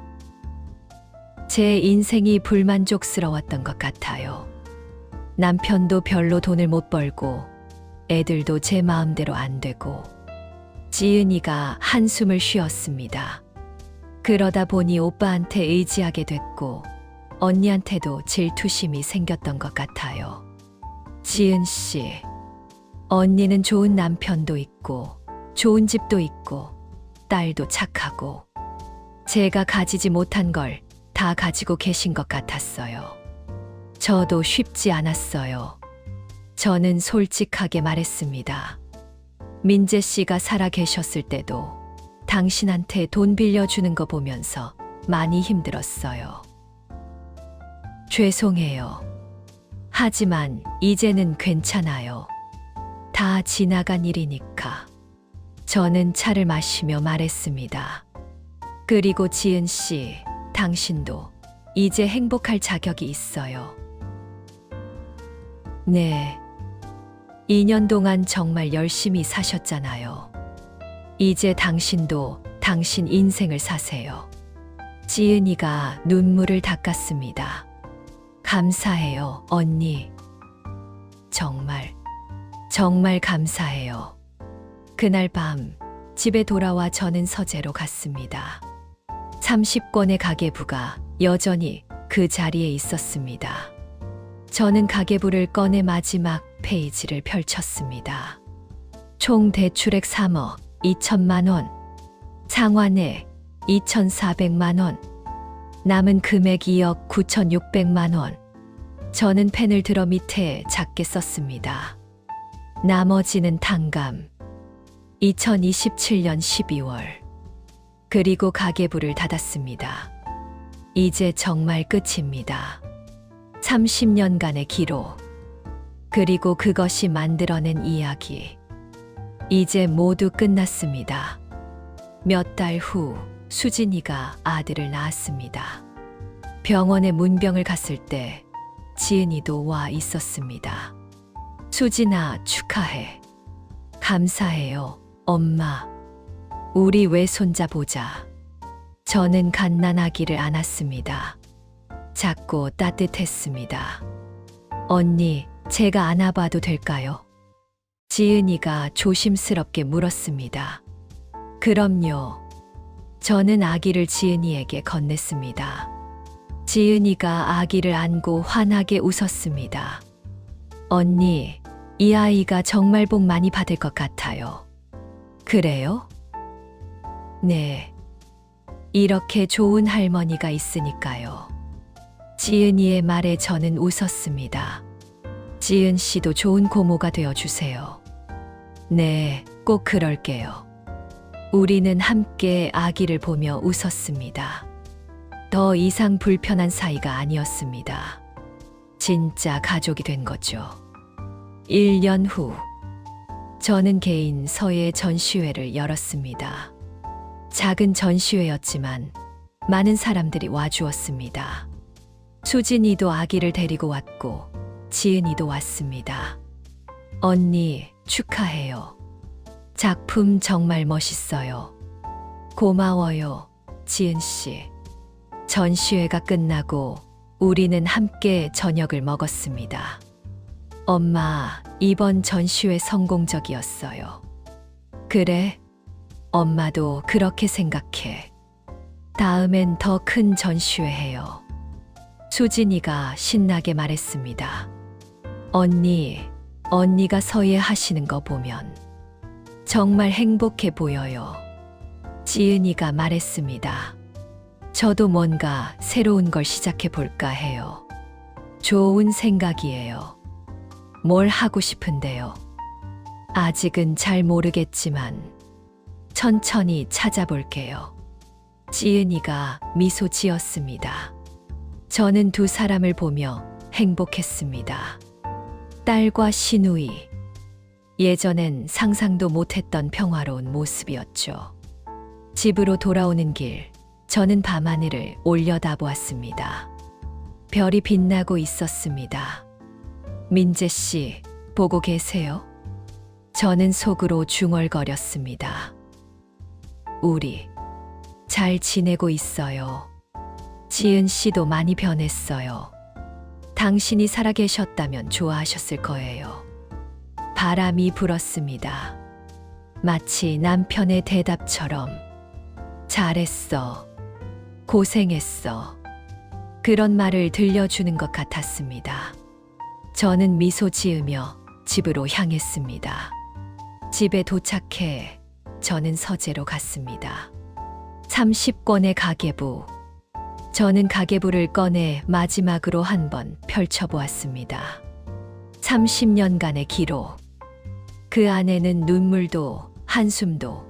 Speaker 1: 제 인생이 불만족스러웠던 것 같아요. 남편도 별로 돈을 못 벌고 애들도 제 마음대로 안 되고. 지은이가 한숨을 쉬었습니다. 그러다 보니 오빠한테 의지하게 됐고 언니한테도 질투심이 생겼던 것 같아요. 지은 씨, 언니는 좋은 남편도 있고 좋은 집도 있고 딸도 착하고 제가 가지지 못한 걸 다 가지고 계신 것 같았어요. 저도 쉽지 않았어요. 저는 솔직하게 말했습니다. 민재 씨가 살아 계셨을 때도 당신한테 돈 빌려주는 거 보면서 많이 힘들었어요. 죄송해요. 하지만 이제는 괜찮아요. 다 지나간 일이니까. 저는 차를 마시며 말했습니다. 그리고 지은 씨, 당신도 이제 행복할 자격이 있어요. 네. 2년 동안 정말 열심히 사셨잖아요. 이제 당신도 당신 인생을 사세요. 지은이가 눈물을 닦았습니다. 감사해요, 언니. 정말, 정말 감사해요. 그날 밤 집에 돌아와 저는 서재로 갔습니다. 30권의 가계부가 여전히 그 자리에 있었습니다. 저는 가계부를 꺼내 마지막 페이지를 펼쳤습니다. 총 대출액 3억 2천만 원, 상환액 2,400만 원, 남은 금액 2억 9,600만 원. 저는 펜을 들어 밑에 작게 썼습니다. 나머지는 탕감. 2027년 12월. 그리고 가계부를 닫았습니다. 이제 정말 끝입니다. 30년간의 기록. 그리고 그것이 만들어낸 이야기. 이제 모두 끝났습니다. 몇 달 후 수진이가 아들을 낳았습니다. 병원에 문병을 갔을 때 지은이도 와 있었습니다. 수진아, 축하해. 감사해요, 엄마. 우리 외손자 보자. 저는 갓난아기를 안았습니다. 작고 따뜻했습니다. 언니, 제가 안아봐도 될까요? 지은이가 조심스럽게 물었습니다. 그럼요. 저는 아기를 지은이에게 건넸습니다. 지은이가 아기를 안고 환하게 웃었습니다. 언니, 이 아이가 정말 복 많이 받을 것 같아요. 그래요? 네. 이렇게 좋은 할머니가 있으니까요. 지은이의 말에 저는 웃었습니다. 지은 씨도 좋은 고모가 되어 주세요. 네, 꼭 그럴게요. 우리는 함께 아기를 보며 웃었습니다. 더 이상 불편한 사이가 아니었습니다. 진짜 가족이 된 거죠. 1년 후, 저는 개인 서예 전시회를 열었습니다. 작은 전시회였지만 많은 사람들이 와주었습니다. 수진이도 아기를 데리고 왔고 지은이도 왔습니다. 언니, 축하해요. 작품 정말 멋있어요. 고마워요, 지은 씨. 전시회가 끝나고 우리는 함께 저녁을 먹었습니다. 엄마, 이번 전시회 성공적이었어요. 그래? 엄마도 그렇게 생각해. 다음엔 더 큰 전시회 해요. 수진이가 신나게 말했습니다. 언니가 서예 하시는 거 보면 정말 행복해 보여요. 지은이가 말했습니다. 저도 뭔가 새로운 걸 시작해 볼까 해요. 좋은 생각이에요. 뭘 하고 싶은데요? 아직은 잘 모르겠지만 천천히 찾아볼게요. 지은이가 미소 지었습니다. 저는 두 사람을 보며 행복했습니다. 딸과 시누이. 예전엔 상상도 못했던 평화로운 모습이었죠. 집으로 돌아오는 길, 저는 밤하늘을 올려다보았습니다. 별이 빛나고 있었습니다. 민재 씨, 보고 계세요? 저는 속으로 중얼거렸습니다. 우리 잘 지내고 있어요. 지은 씨도 많이 변했어요. 당신이 살아계셨다면 좋아하셨을 거예요. 바람이 불었습니다. 마치 남편의 대답처럼 잘했어. 고생했어. 그런 말을 들려주는 것 같았습니다. 저는 미소 지으며 집으로 향했습니다. 집에 도착해 저는 서재로 갔습니다. 30권의 가계부. 저는 가계부를 꺼내 마지막으로 한번 펼쳐보았습니다. 30년간의 기록. 그 안에는 눈물도, 한숨도,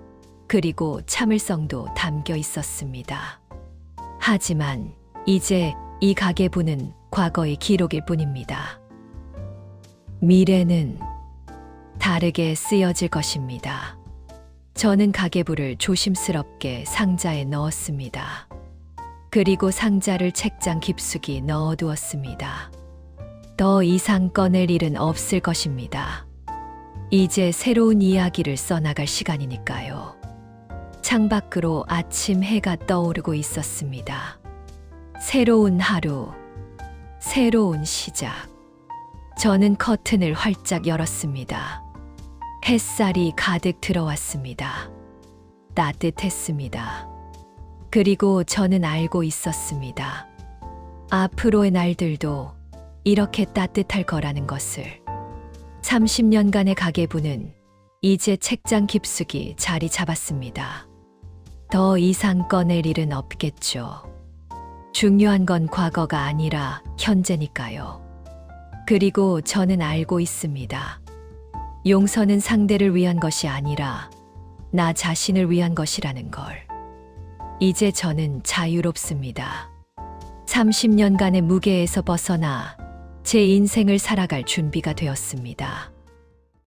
Speaker 1: 그리고 참을성도 담겨 있었습니다. 하지만 이제 이 가계부는 과거의 기록일 뿐입니다. 미래는 다르게 쓰여질 것입니다. 저는 가계부를 조심스럽게 상자에 넣었습니다. 그리고 상자를 책장 깊숙이 넣어두었습니다. 더 이상 꺼낼 일은 없을 것입니다. 이제 새로운 이야기를 써나갈 시간이니까요. 창밖으로 아침 해가 떠오르고 있었습니다. 새로운 하루, 새로운 시작. 저는 커튼을 활짝 열었습니다. 햇살이 가득 들어왔습니다. 따뜻했습니다. 그리고 저는 알고 있었습니다. 앞으로의 날들도 이렇게 따뜻할 거라는 것을. 30년간의 가계부는 이제 책장 깊숙이 자리 잡았습니다. 더 이상 꺼낼 일은 없겠죠. 중요한 건 과거가 아니라 현재니까요. 그리고 저는 알고 있습니다. 용서는 상대를 위한 것이 아니라 나 자신을 위한 것이라는 걸. 이제 저는 자유롭습니다. 30년간의 무게에서 벗어나 제 인생을 살아갈 준비가 되었습니다.